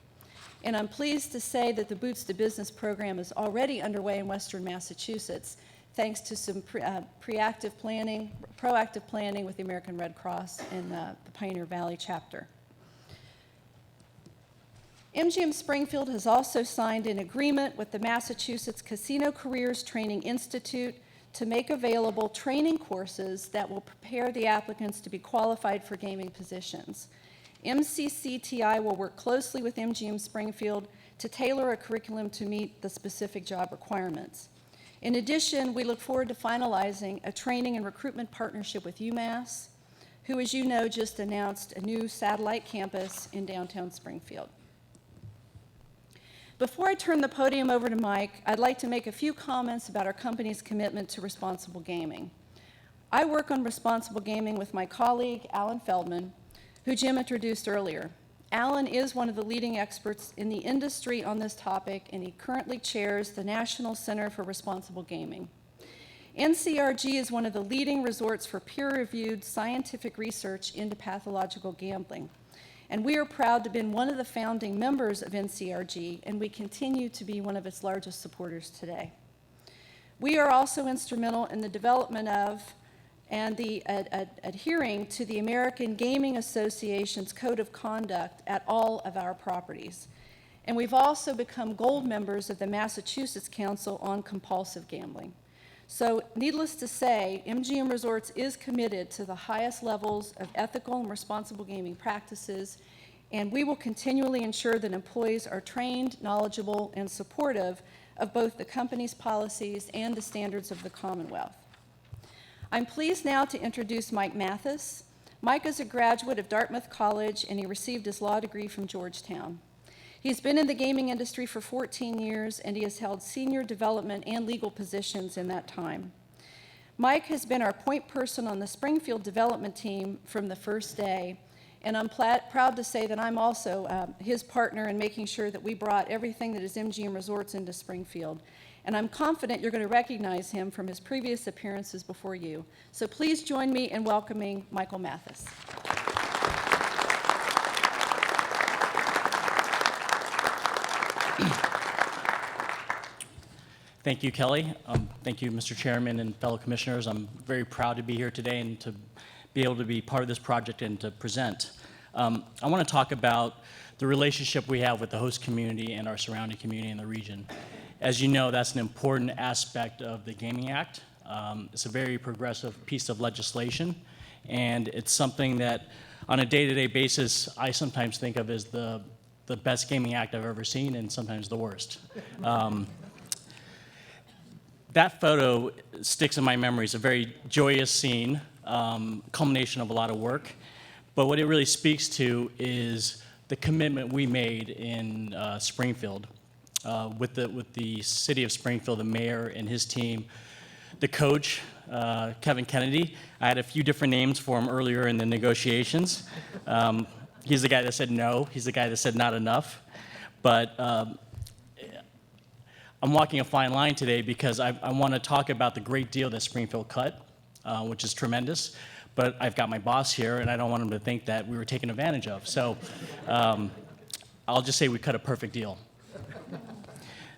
And I'm pleased to say that the Boots to Business program is already underway in Western Massachusetts, thanks to some proactive planning with the American Red Cross and the Pioneer Valley chapter. MGM Springfield has also signed an agreement with the Massachusetts Casino Careers Training Institute to make available training courses that will prepare the applicants to be qualified for gaming positions. MCCTI will work closely with MGM Springfield to tailor a curriculum to meet the specific job requirements. In addition, we look forward to finalizing a training and recruitment partnership with UMass, who, as you know, just announced a new satellite campus in downtown Springfield. Before I turn the podium over to Mike, I'd like to make a few comments about our company's commitment to responsible gaming. I work on responsible gaming with my colleague, Alan Feldman, who Jim introduced earlier. Alan is one of the leading experts in the industry on this topic, and he currently chairs the National Center for Responsible Gaming. NCRG is one of the leading resorts for peer-reviewed scientific research into pathological gambling. And we are proud to have been one of the founding members of NCRG, and we continue to be one of its largest supporters today. We are also instrumental in the development of and the adhering to the American Gaming Association's Code of Conduct at all of our properties. And we've also become gold members of the Massachusetts Council on Compulsive Gambling. So needless to say, MGM Resorts is committed to the highest levels of ethical and responsible gaming practices, and we will continually ensure that employees are trained, knowledgeable, and supportive of both the company's policies and the standards of the Commonwealth. I'm pleased now to introduce Mike Mathis. Mike is a graduate of Dartmouth College, and he received his law degree from Georgetown. He's been in the gaming industry for 14 years, and he has held senior development and legal positions in that time. Mike has been our point person on the Springfield development team from the first day, and I'm proud to say that I'm also his partner in making sure that we brought everything that is MGM Resorts into Springfield. And I'm confident you're going to recognize him from his previous appearances before you. So please join me in welcoming Michael Mathis. Thank you, Kelly. Thank you, Mr. Chairman and fellow commissioners. I'm very proud to be here today and to be able to be part of this project and to present. I want to talk about the relationship we have with the host community and our surrounding community in the region. As you know, that's an important aspect of the Gaming Act. It's a very progressive piece of legislation, and it's something that on a day-to-day basis, I sometimes think of as the best Gaming Act I've ever seen and sometimes the worst. That photo sticks in my memory. It's a very joyous scene, culmination of a lot of work. But what it really speaks to is the commitment we made in Springfield with the city of Springfield, the mayor and his team, the coach, Kevin Kennedy. I had a few different names for him earlier in the negotiations. He's the guy that said no. He's the guy that said not enough. But I'm walking a fine line today because I want to talk about the great deal that Springfield cut, which is tremendous. But I've got my boss here, and I don't want him to think that we were taken advantage of. So I'll just say we cut a perfect deal.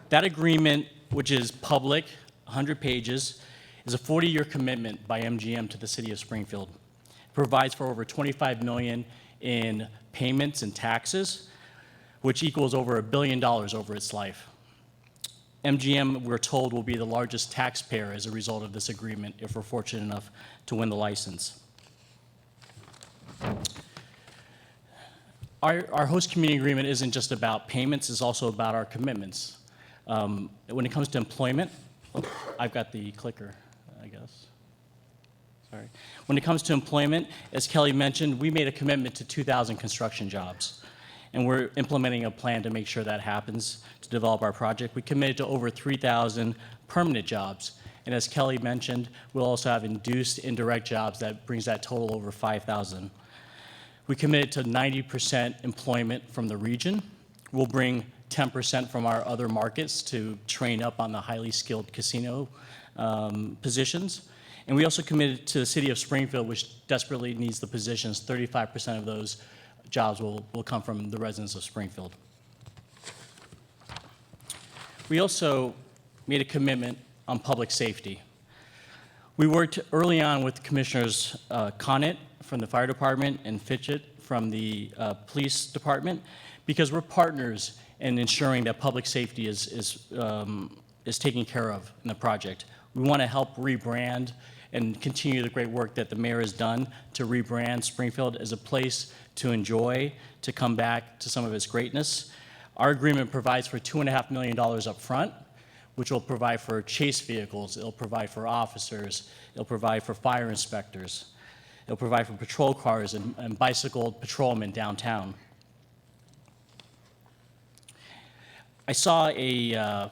That agreement, which is public, 100 pages, is a 40-year commitment by MGM to the city of Springfield. It provides for over $25 million in payments and taxes, which equals over $1 billion over its life. MGM, we're told, will be the largest taxpayer as a result of this agreement if we're fortunate enough to win the license. Our host community agreement isn't just about payments, it's also about our commitments. When it comes to employment, I've got the clicker, I guess. Sorry. When it comes to employment, as Kelly mentioned, we made a commitment to 2,000 construction jobs. And we're implementing a plan to make sure that happens to develop our project. We committed to over 3,000 permanent jobs. And as Kelly mentioned, we'll also have induced indirect jobs that brings that total over 5,000. We committed to 90% employment from the region. We'll bring 10% from our other markets to train up on the highly skilled casino positions. And we also committed to the city of Springfield, which desperately needs the positions. 35% of those jobs will come from the residents of Springfield. We also made a commitment on public safety. We worked early on with Commissioners Conant from the fire department and Fitchett from the police department because we're partners in ensuring that public safety is taken care of in the project. We want to help rebrand and continue the great work that the mayor has done to rebrand Springfield as a place to enjoy, to come back to some of its greatness. Our agreement provides for $2.5 million up front, which will provide for chase vehicles, it'll provide for officers, it'll provide for fire inspectors, it'll provide for patrol cars and bicycle patrolmen downtown. I saw an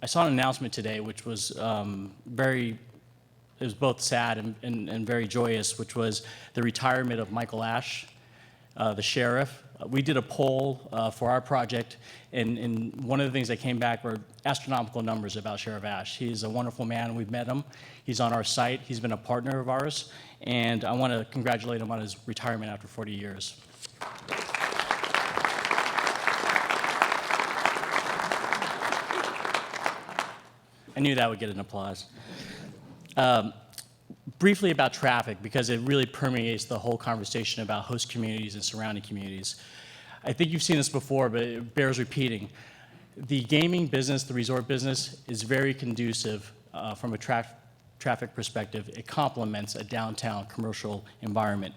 announcement today which was it was both sad and very joyous, which was the retirement of Michael Ash, the sheriff. We did a poll for our project, and one of the things that came back were astronomical numbers about Sheriff Ash. He's a wonderful man. We've met him. He's on our site. He's been a partner of ours, and I want to congratulate him on his retirement after 40 years. I knew that would get an applause. Briefly about traffic, because it really permeates the whole conversation about host communities and surrounding communities. I think you've seen this before, but it bears repeating. The gaming business, the resort business, is very conducive from a traffic perspective. It complements a downtown commercial environment.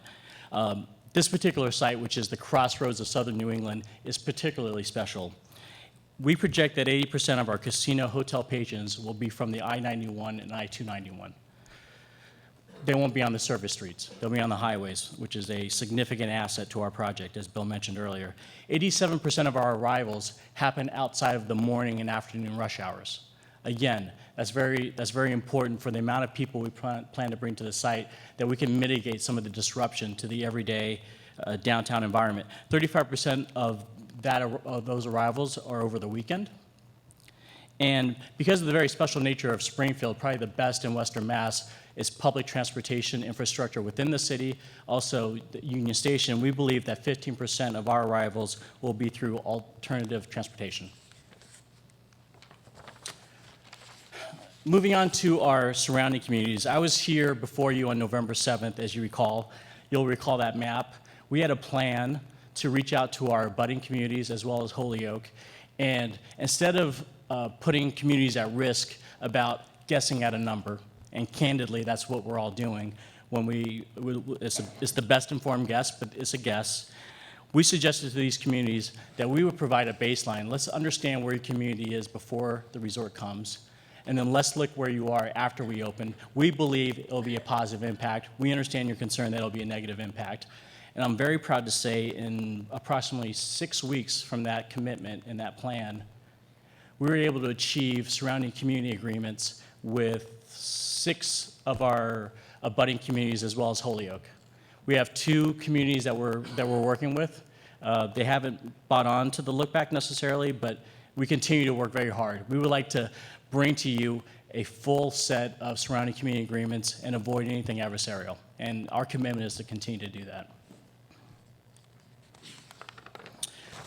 This particular site, which is the crossroads of southern New England, is particularly special. We project that 80% of our casino hotel patrons will be from the I-91 and I-291. They won't be on the service streets. They'll be on the highways, which is a significant asset to our project, as Bill mentioned earlier. 87% of our arrivals happen outside of the morning and afternoon rush hours. Again, that's very important for the amount of people we plan to bring to the site, that we can mitigate some of the disruption to the everyday downtown environment. 35% of those arrivals are over the weekend. And because of the very special nature of Springfield, probably the best in Western Mass is public transportation infrastructure within the city. Also, the Union Station, we believe that 15% of our arrivals will be through alternative transportation. Moving on to our surrounding communities. I was here before you on November 7th, as you recall. You'll recall that map. We had a plan to reach out to our budding communities as well as Holyoke. And instead of putting communities at risk about guessing at a number, and candidly, that's what we're all doing when it's the best informed guess, but it's a guess. We suggested to these communities that we would provide a baseline. Let's understand where your community is before the resort comes, and then let's look where you are after we open. We believe it'll be a positive impact. We understand your concern that it'll be a negative impact. And I'm very proud to say in approximately 6 weeks from that commitment and that plan, we were able to achieve surrounding community agreements with 6 of our abutting communities as well as Holyoke. We have 2 communities that we're working with. They haven't bought on to the look back necessarily, but we continue to work very hard. We would like to bring to you a full set of surrounding community agreements and avoid anything adversarial. And our commitment is to continue to do that.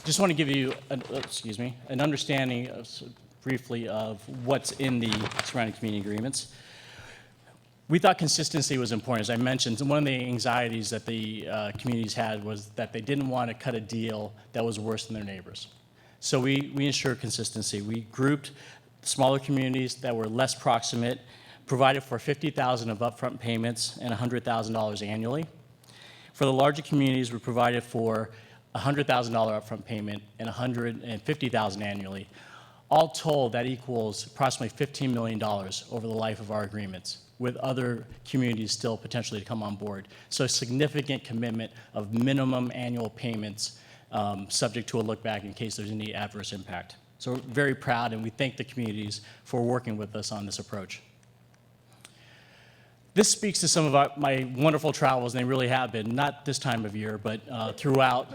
Just want to give you an understanding briefly of what's in the surrounding community agreements. We thought consistency was important. As I mentioned, one of the anxieties that the communities had was that they didn't want to cut a deal that was worse than their neighbors. So we ensured consistency. We grouped smaller communities that were less proximate, provided for $50,000 of upfront payments and $100,000 annually. For the larger communities, we provided for $100,000 upfront payment and $150,000 annually. All told, that equals approximately $15 million over the life of our agreements, with other communities still potentially to come on board. So a significant commitment of minimum annual payments subject to a look back in case there's any adverse impact. So we're very proud, and we thank the communities for working with us on this approach. This speaks to some of my wonderful travels, and they really have been, not this time of year, but throughout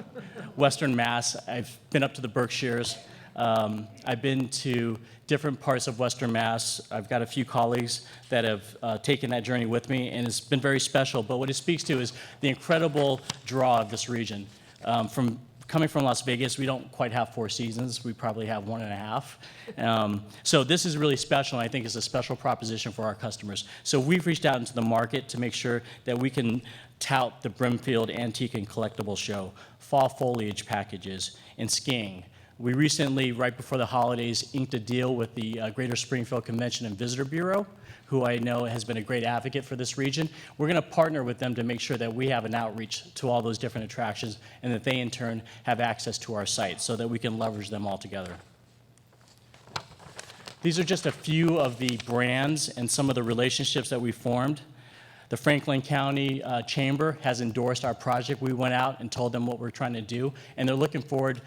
Western Mass. I've been up to the Berkshires. I've been to different parts of Western Mass. I've got a few colleagues that have taken that journey with me, and it's been very special. But what it speaks to is the incredible draw of this region. Coming from Las Vegas, we don't quite have 4 seasons. We probably have 1.5. So this is really special, and I think it's a special proposition for our customers. So we've reached out into the market to make sure that we can tout the Brimfield Antique and Collectible Show, fall foliage packages, and skiing. We recently, right before the holidays, inked a deal with the Greater Springfield Convention and Visitor Bureau, who I know has been a great advocate for this region. We're going to partner with them to make sure that we have an outreach to all those different attractions and that they, in turn, have access to our site so that we can leverage them all together. These are just a few of the brands and some of the relationships that we formed. The Franklin County Chamber has endorsed our project. We went out and told them what we're trying to do, and they're looking forward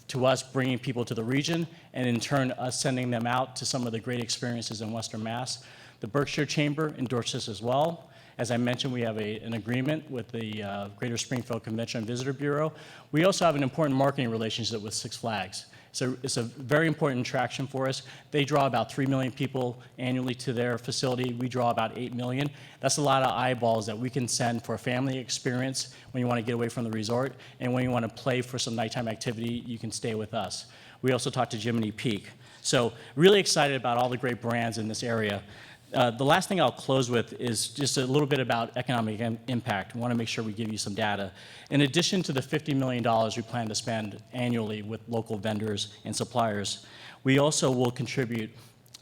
to us bringing people to the region, and in turn, us sending them out to some of the great experiences in Western Mass. The Berkshire Chamber endorsed this as well. As I mentioned, we have an agreement with the Greater Springfield Convention and Visitor Bureau. We also have an important marketing relationship with Six Flags. So it's a very important attraction for us. They draw about 3 million people annually to their facility. We draw about 8 million. That's a lot of eyeballs that we can send for a family experience when you want to get away from the resort, and when you want to play for some nighttime activity, you can stay with us. We also talked to Jiminy Peak. So really excited about all the great brands in this area. The last thing I'll close with is just a little bit about economic impact. We want to make sure we give you some data. In addition to the $50 million we plan to spend annually with local vendors and suppliers, we also will contribute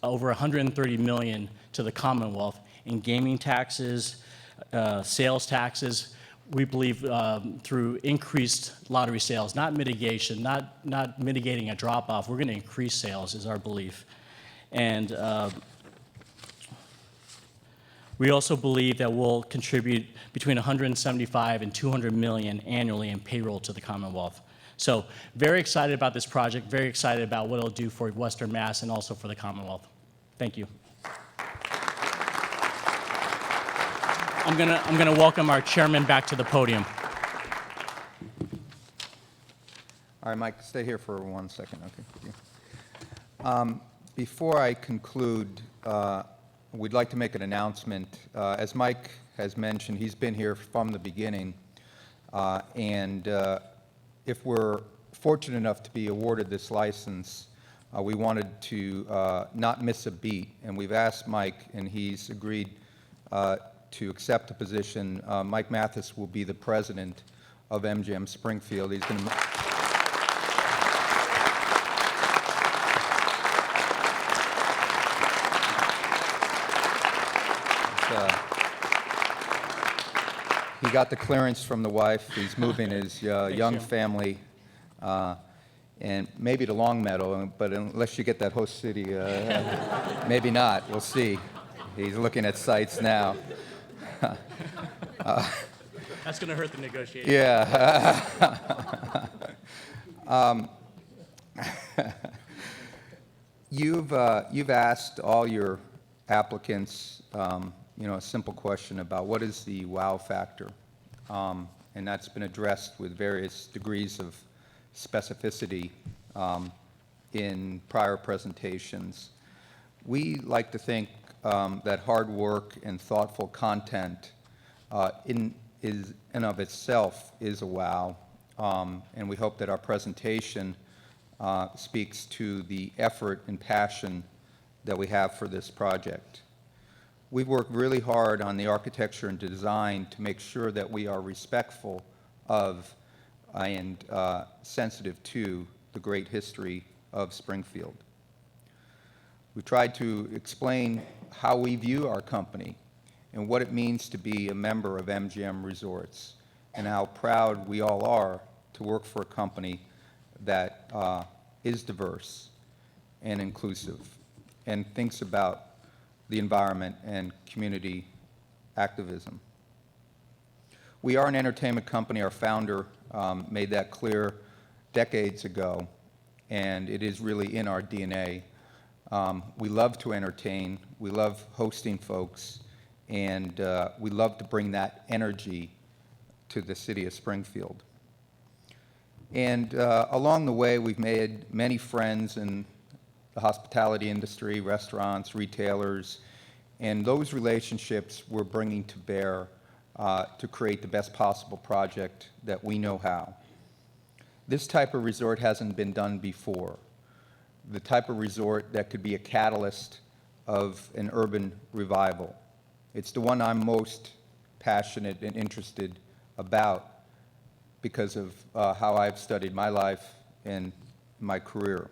over $130 million to the Commonwealth in gaming taxes, sales taxes. We believe through increased lottery sales, not mitigation, not mitigating a drop-off. We're going to increase sales is our belief. And we also believe that we'll contribute between 175 and 200 million annually in payroll to the Commonwealth. So very excited about this project, very excited about what it'll do for Western Mass and also for the Commonwealth. Thank you. I'm gonna welcome our chairman back to the podium. All right, Mike, stay here for 1 second. Okay. Before I conclude, we'd like to make an announcement. As Mike has mentioned, he's been here from the beginning, and if we're fortunate enough to be awarded this license, We wanted to not miss a beat, and we've asked Mike, and he's agreed to accept the position. Mike Mathis will be the president of MGM Springfield. He's going to... He got the clearance from the wife. He's moving his young family and maybe to Longmeadow, but unless you get that host city, maybe not. We'll see. He's looking at sites now. That's going to hurt the negotiation. Yeah. You've asked all your applicants, a simple question about what is the wow factor, and that's been addressed with various degrees of specificity in prior presentations. We like to think that hard work and thoughtful content in and of itself is a wow, and we hope that our presentation speaks to the effort and passion that we have for this project. We've worked really hard on the architecture and design to make sure that we are respectful of and sensitive to the great history of Springfield. We tried to explain how we view our company and what it means to be a member of MGM Resorts, and how proud we all are to work for a company that is diverse and inclusive and thinks about the environment and community activism. We are an entertainment company. Our founder made that clear decades ago, and it is really in our DNA. We love to entertain, we love hosting folks, and we love to bring that energy to the city of Springfield. And along the way, we've made many friends in the hospitality industry, restaurants, retailers, and those relationships we're bringing to bear to create the best possible project that we know how. This type of resort hasn't been done before. The type of resort that could be a catalyst of an urban revival. It's the one I'm most passionate and interested about because of how I've studied my life and my career.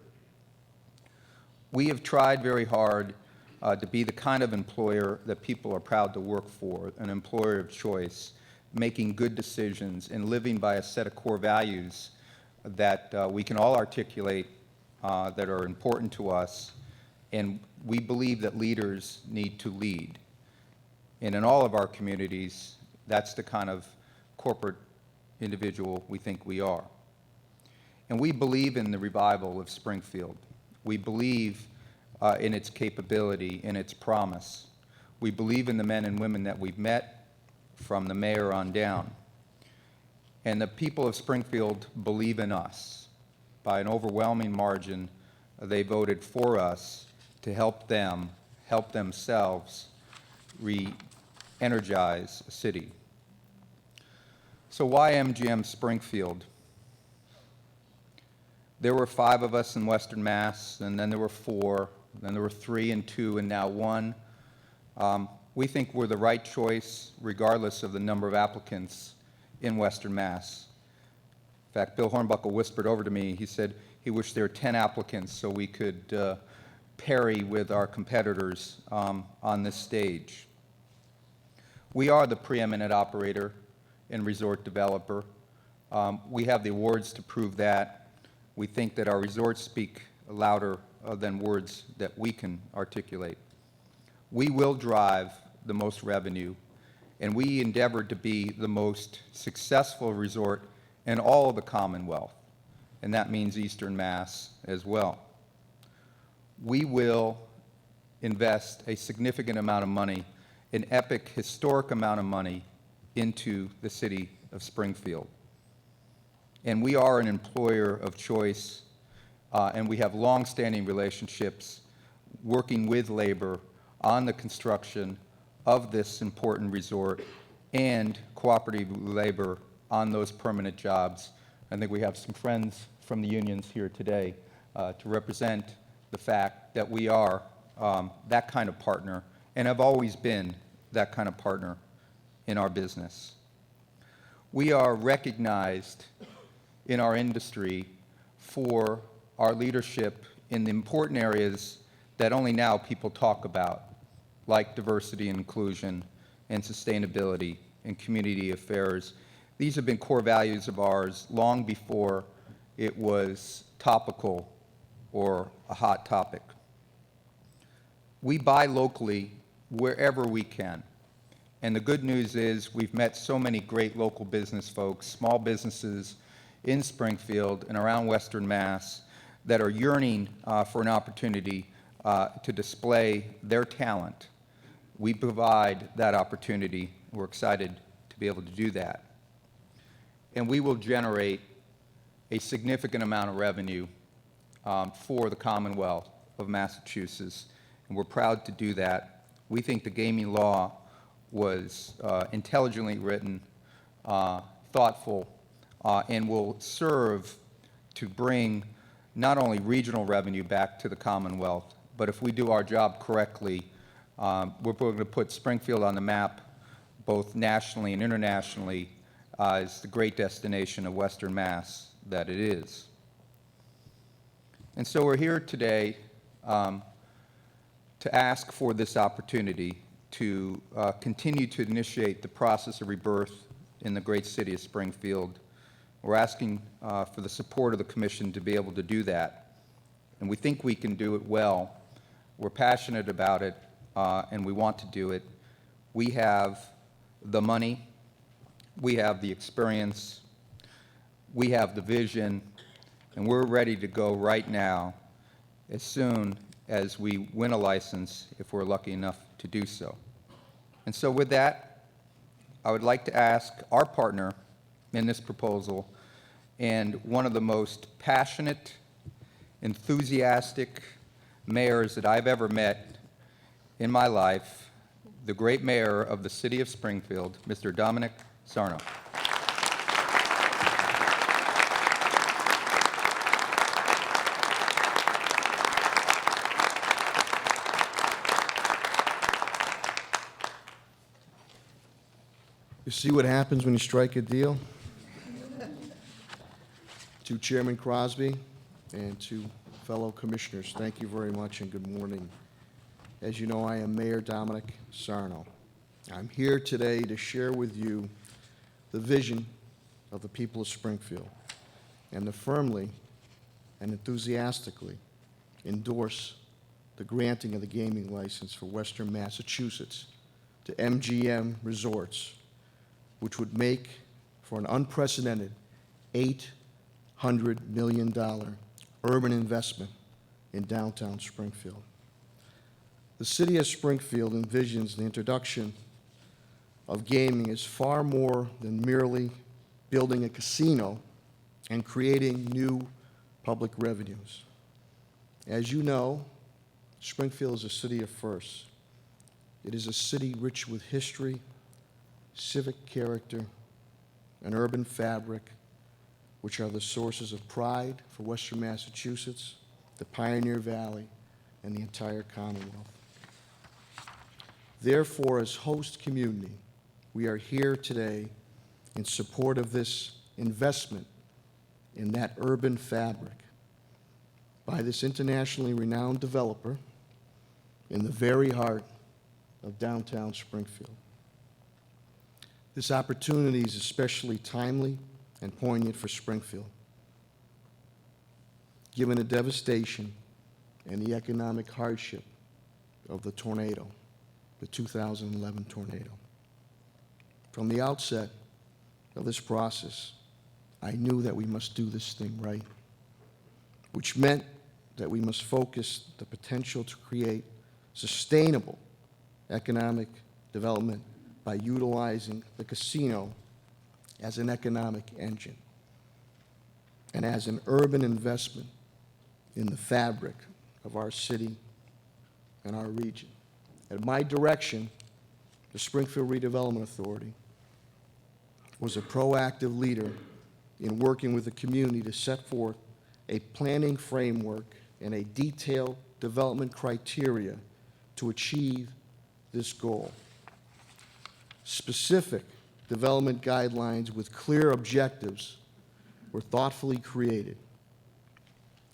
We have tried very hard to be the kind of employer that people are proud to work for, an employer of choice, making good decisions and living by a set of core values that we can all articulate that are important to us, and we believe that leaders need to lead. And in all of our communities, that's the kind of corporate individual we think we are. And we believe in the revival of Springfield. We believe in its capability, in its promise. We believe in the men and women that we've met from the mayor on down. And the people of Springfield believe in us. By an overwhelming margin, they voted for us to help them help themselves re-energize a city. So why MGM Springfield? There were 5 of us in Western Mass, and then there were 4, then there were 3 and 2, and now 1. We think we're the right choice, regardless of the number of applicants in Western Mass. In fact, Bill Hornbuckle whispered over to me, he said he wished there were 10 applicants so we could parry with our competitors on this stage. We are the preeminent operator and resort developer. We have the awards to prove that. We think that our resorts speak louder than words that we can articulate. We will drive the most revenue, and we endeavor to be the most successful resort in all of the Commonwealth, and that means Eastern Mass as well. We will invest a significant amount of money, an epic, historic amount of money, into the city of Springfield. And we are an employer of choice, and we have long-standing relationships working with labor on the construction of this important resort and cooperative labor on those permanent jobs. I think we have some friends from the unions here today to represent the fact that we are that kind of partner and have always been that kind of partner in our business. We are recognized in our industry for our leadership in the important areas that only now people talk about, like diversity and inclusion and sustainability and community affairs. These have been core values of ours long before it was topical or a hot topic. We buy locally wherever we can. And the good news is we've met so many great local business folks, small businesses in Springfield and around Western Mass that are yearning for an opportunity to display their talent. We provide that opportunity. We're excited to be able to do that. And we will generate a significant amount of revenue for the Commonwealth of Massachusetts, and we're proud to do that. We think the gaming law was intelligently written, thoughtful, and will serve to bring not only regional revenue back to the Commonwealth, but if we do our job correctly, we're going to put Springfield on the map, both nationally and internationally, as the great destination of Western Mass that it is. And so we're here today to ask for this opportunity to continue to initiate the process of rebirth in the great city of Springfield. We're asking for the support of the Commission to be able to do that. And we think we can do it well. We're passionate about it, and we want to do it. We have the money, we have the experience, we have the vision, and we're ready to go right now as soon as we win a license, if we're lucky enough to do so. And so with that, I would like to ask our partner in this proposal, and one of the most passionate, enthusiastic mayors that I've ever met in my life, the great mayor of the city of Springfield, Mr. Dominic Sarno. You see what happens when you strike a deal? To Chairman CROSBY and to fellow commissioners, thank you very much and good morning. As you know, I am Mayor Dominic Sarno. I'm here today to share with you the vision of the people of Springfield and to firmly and enthusiastically endorse the granting of the gaming license for Western Massachusetts to MGM Resorts, which would make for an unprecedented $800 million urban investment in downtown Springfield. The city of Springfield envisions the introduction of gaming as far more than merely building a casino and creating new public revenues. As you know, Springfield is a city of firsts. It is a city rich with history, civic character, and urban fabric, which are the sources of pride for Western Massachusetts, the Pioneer Valley, and the entire Commonwealth. Therefore, as host community, we are here today in support of this investment in that urban fabric by this internationally renowned developer in the very heart of downtown Springfield. This opportunity is especially timely and poignant for Springfield, given the devastation and the economic hardship of the tornado, the 2011 tornado. From the outset of this process, I knew that we must do this thing right, which meant that we must focus the potential to create sustainable economic development by utilizing the casino as an economic engine and as an urban investment in the fabric of our city and our region. At my direction, the Springfield Redevelopment Authority was a proactive leader in working with the community to set forth a planning framework and a detailed development criteria to achieve this goal. Specific development guidelines with clear objectives were thoughtfully created.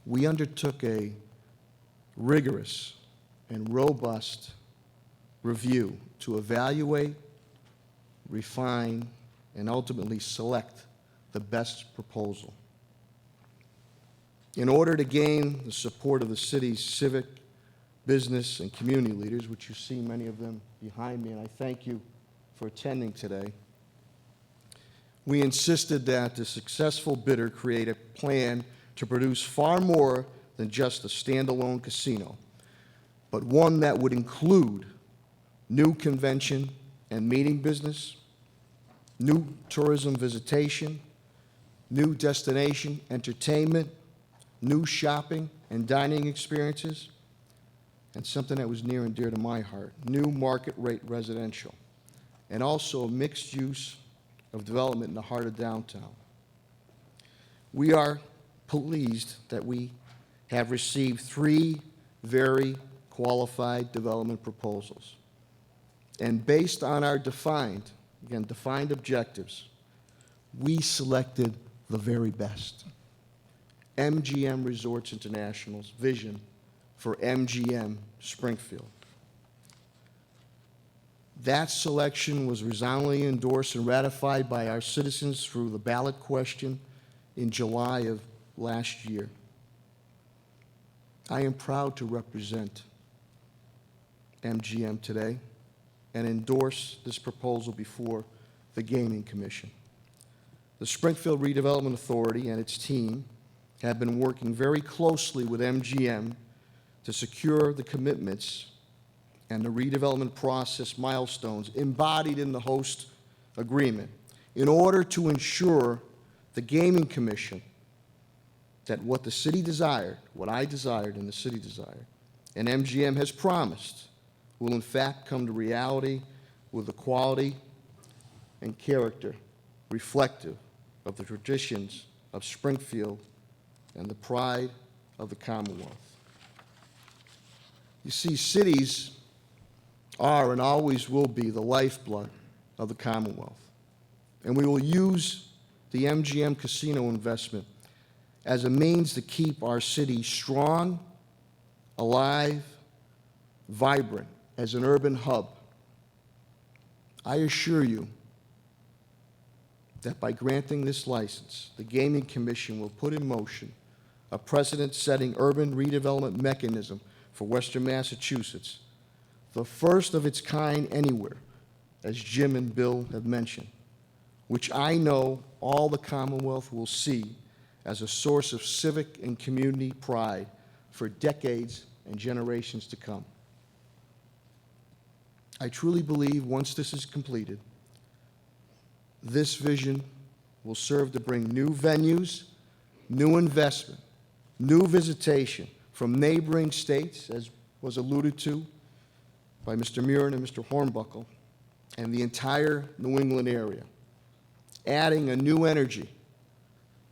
We undertook a rigorous and robust review to evaluate, refine, and ultimately select the best proposal. In order to gain the support of the city's civic, business, and community leaders, which you see many of them behind me, and I thank you for attending today, we insisted that the successful bidder create a plan to produce far more than just a standalone casino, but one that would include new convention and meeting business, new tourism visitation, new destination entertainment, new shopping and dining experiences, and something that was near and dear to my heart, new market rate residential, and also a mixed use of development in the heart of downtown. We are pleased that we have received 3 very qualified development proposals. And based on our defined objectives, we selected the very best. MGM Resorts International's vision for MGM Springfield. That selection was resoundingly endorsed and ratified by our citizens through the ballot question in July of last year. I am proud to represent MGM today and endorse this proposal before the Gaming Commission. The Springfield Redevelopment Authority and its team have been working very closely with MGM to secure the commitments and the redevelopment process milestones embodied in the host agreement in order to ensure the Gaming Commission that what the city desired, what I desired and the city desired, and MGM has promised will in fact come to reality with the quality and character reflective of the traditions of Springfield and the pride of the Commonwealth. You see, cities are and always will be the lifeblood of the Commonwealth. And we will use the MGM casino investment as a means to keep our city strong, alive, vibrant as an urban hub. I assure you that by granting this license, the Gaming Commission will put in motion a precedent-setting urban redevelopment mechanism for Western Massachusetts, the first of its kind anywhere, as Jim and Bill have mentioned, which I know all the Commonwealth will see as a source of civic and community pride for decades and generations to come. I truly believe once this is completed, this vision will serve to bring new venues, new investment, new visitation from neighboring states, as was alluded to by Mr. MURREN and Mr. HORNBUCKLE, and the entire New England area, adding a new energy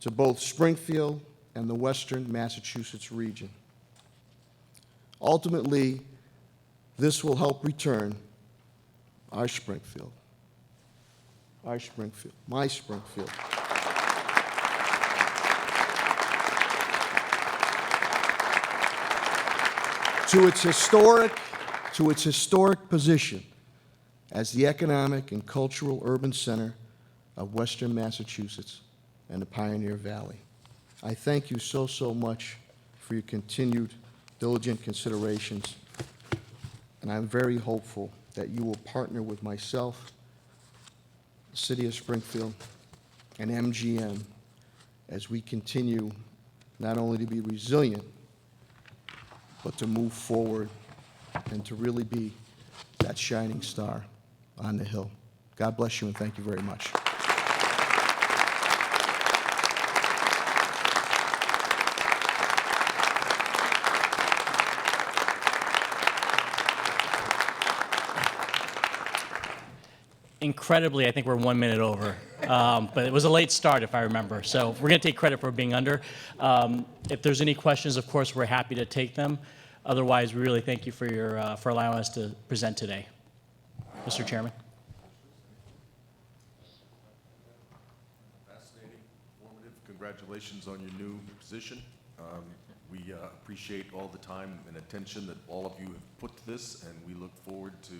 to both Springfield and the Western Massachusetts region. Ultimately, this will help return our Springfield, my Springfield, to its historic position as the economic and cultural urban center of Western Massachusetts and the Pioneer Valley. I thank you so much for your continued diligent considerations, and I'm very hopeful that you will partner with myself, the City of Springfield, and MGM as we continue not only to be resilient, but to move forward and to really be that shining star on the hill. God bless you, and thank you very much. Incredibly, I think we're 1 minute over. But it was a late start, if I remember. So we're going to take credit for being under. If there's any questions, of course, we're happy to take them. Otherwise, we really thank you for for allowing us to present today. Mr. Chairman. Fascinating, informative. Congratulations on your new position. We appreciate all the time and attention that all of you have put to this, and we look forward to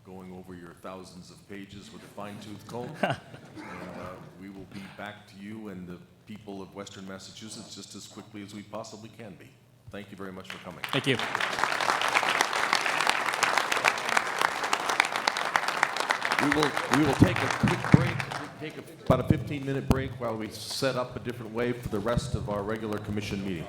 going over your thousands of pages with a fine-tooth comb. And we will be back to you and the people of Western Massachusetts just as quickly as we possibly can be. Thank you very much for coming. Thank you. We will take a quick break, about a 15-minute break while we set up a different way for the rest of our regular commission meeting.